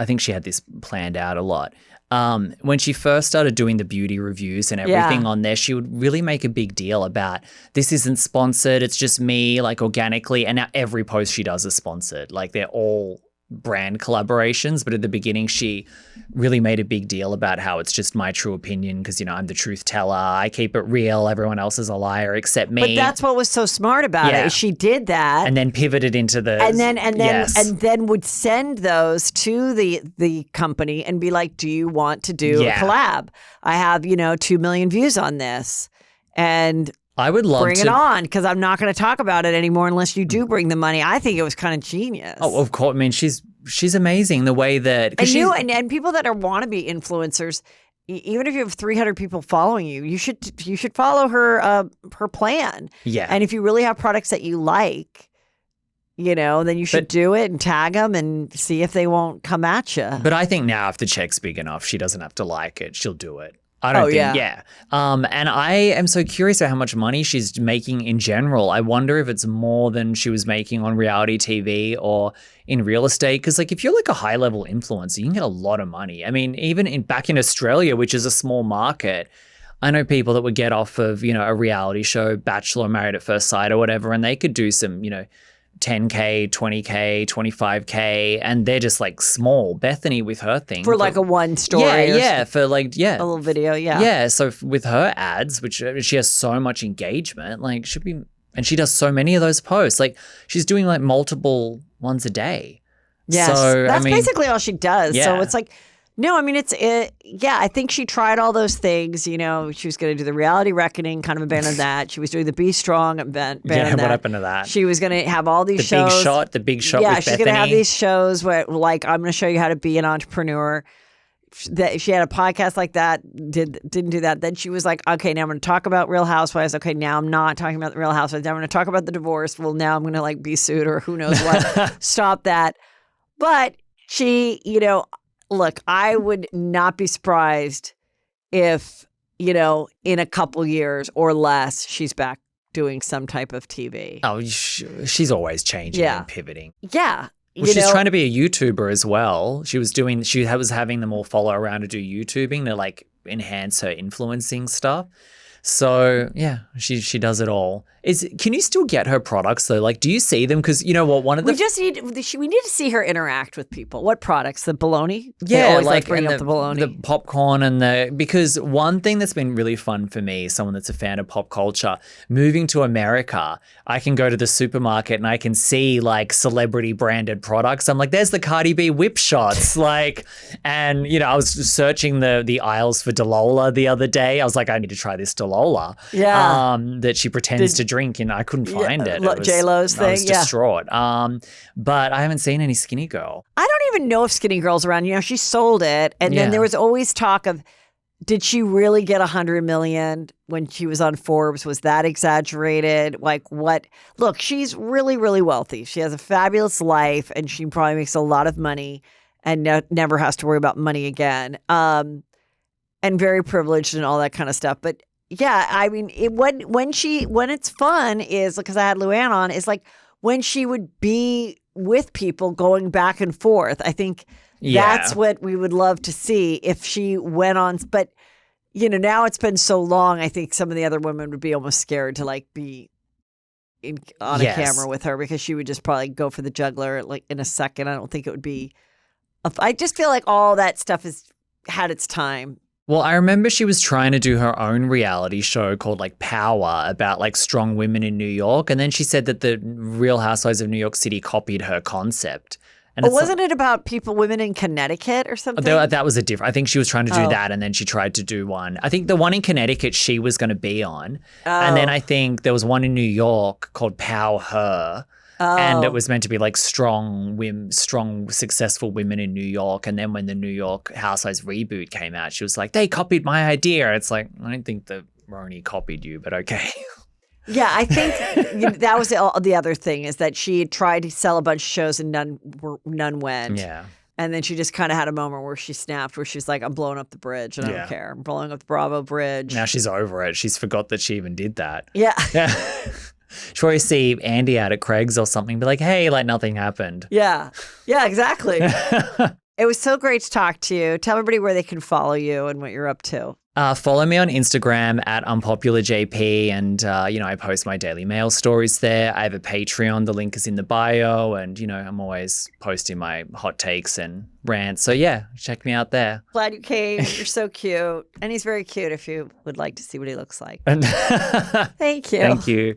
Speaker 3: I think she had this planned out a lot. When she first started doing the beauty reviews and everything on there, she would really make a big deal about this isn't sponsored. It's just me, like, organically. And now every post she does is sponsored. Like, they're all brand collaborations, but at the beginning she really made a big deal about how it's just my true opinion because, I'm the truth teller. I keep it real. Everyone else is a liar except me.
Speaker 1: But that's what was so smart about it. She did that.
Speaker 3: And then pivoted into the
Speaker 1: and then would send those to the company and be like, do you want to do a collab? I have, 2 million views on this. And
Speaker 3: I would love
Speaker 1: bring it on, because I'm not going to talk about it anymore unless you do bring the money. I think it was kind of genius.
Speaker 3: Oh, of course. I mean, she's amazing the way that...
Speaker 1: And people that are wannabe influencers, even if you have 300 people following you, you should follow her plan.
Speaker 3: Yeah.
Speaker 1: And if you really have products that you like, then you should do it and tag them and see if they won't come at you.
Speaker 3: But I think now if the check's big enough, she doesn't have to like it. She'll do it. I don't think, yeah. And I am so curious about how much money she's making in general. I wonder if it's more than she was making on reality TV or in real estate. Because like if you're like a high level influencer, you can get a lot of money. I mean, even back in Australia, which is a small market, I know people that would get off of, a reality show, Bachelor, Married at First Sight or whatever, and they could do some, 10K, 20K, 25K, and they're just like small. Bethany with her thing.
Speaker 1: For like a one story.
Speaker 3: For like, a
Speaker 1: little video,
Speaker 3: Yeah, so with her ads, which she has so much engagement, like should be, and she does so many of those posts. Like she's doing like multiple ones a day.
Speaker 1: Yes, so, that's basically all she does. Yeah. So it's like, no, I mean, I think she tried all those things. She was going to do the reality reckoning, kind of abandoned that. She was doing the Be Strong, abandoned that.
Speaker 3: What happened to that?
Speaker 1: She was going to have all these shows.
Speaker 3: The big shot with Bethany.
Speaker 1: Yeah, she's going to have these shows where, like, I'm going to show you how to be an entrepreneur. She had a podcast like that, didn't do that. Then she was like, okay, now I'm going to talk about Real Housewives. Okay, now I'm not talking about the Real Housewives. Now I'm going to talk about the divorce. Well, now I'm going to, like, be sued or who knows what. Stop that. But she, look, I would not be surprised if, in a couple years or less, she's back doing some type of TV.
Speaker 3: Oh, she's always changing and pivoting.
Speaker 1: Yeah.
Speaker 3: Well, she's trying to be a YouTuber as well. She was having them all follow around to do YouTubing to like enhance her influencing stuff. So yeah, she does it all. Can you still get her products though? Like, do you see them? Because you know what, we need to see her interact with people. What products? The bologna? Yeah,
Speaker 1: like bring up the bologna,
Speaker 3: the popcorn, because one thing that's been really fun for me, someone that's a fan of pop culture, moving to America, I can go to the supermarket and I can see like celebrity branded products. I'm like, there's the Cardi B whip shots, like, and I was searching the aisles for Dolola the other day. I was like, I need to try this Dolola.
Speaker 1: Yeah,
Speaker 3: that she pretends to drink, and I couldn't find it.
Speaker 1: J-Lo's thing.
Speaker 3: I was distraught. But I haven't seen any Skinny Girl.
Speaker 1: I don't even know if Skinny Girl's around. She sold it, and then there was always talk of, did she really get $100 million when she was on Forbes? Was that exaggerated? Like what? Look, she's really, really wealthy. She has a fabulous life, and she probably makes a lot of money and never has to worry about money again. And very privileged and all that kind of stuff. But yeah, I mean, when it's fun is, because I had Luann on, is like when she would be with people going back and forth. I think that's what we would love to see if she went on. But, now it's been so long, I think some of the other women would be almost scared to like be on a camera with her, because she would just probably go for the juggler like in a second. I don't think it would be. I just feel like all that stuff has had its time.
Speaker 3: Well, I remember she was trying to do her own reality show called like Power, about like strong women in New York. And then she said that the Real Housewives of New York City copied her concept. And
Speaker 1: wasn't it about women in Connecticut or something?
Speaker 3: That was a different. I think she was trying to do that, and then she tried to do one. I think the one in Connecticut she was going to be on. And then I think there was one in New York called Power Her. And it was meant to be like strong, successful women in New York. And then when the New York Housewives reboot came out, she was like, they copied my idea. It's like, I don't think the RHONY copied you, but okay.
Speaker 1: Yeah, I think that was the other thing, is that she had tried to sell a bunch of shows and none went.
Speaker 3: Yeah.
Speaker 1: And then she just kind of had a moment where she snapped, where she's like, I'm blowing up the bridge and I don't care. I'm blowing up the Bravo bridge.
Speaker 3: Now she's over it. She's forgot that she even did that.
Speaker 1: Yeah.
Speaker 3: She'll probably see Andy out at Craig's or something, be like, hey, like nothing happened.
Speaker 1: Yeah. Yeah, exactly. It was so great to talk to you. Tell everybody where they can follow you and what you're up to.
Speaker 3: Follow me on Instagram at unpopularjp, and I post my Daily Mail stories there. I have a Patreon. The link is in the bio, and I'm always posting my hot takes and rants. So yeah, check me out there.
Speaker 1: Glad you came. You're so cute, and he's very cute. If you would like to see what he looks like. Thank you.
Speaker 3: Thank you.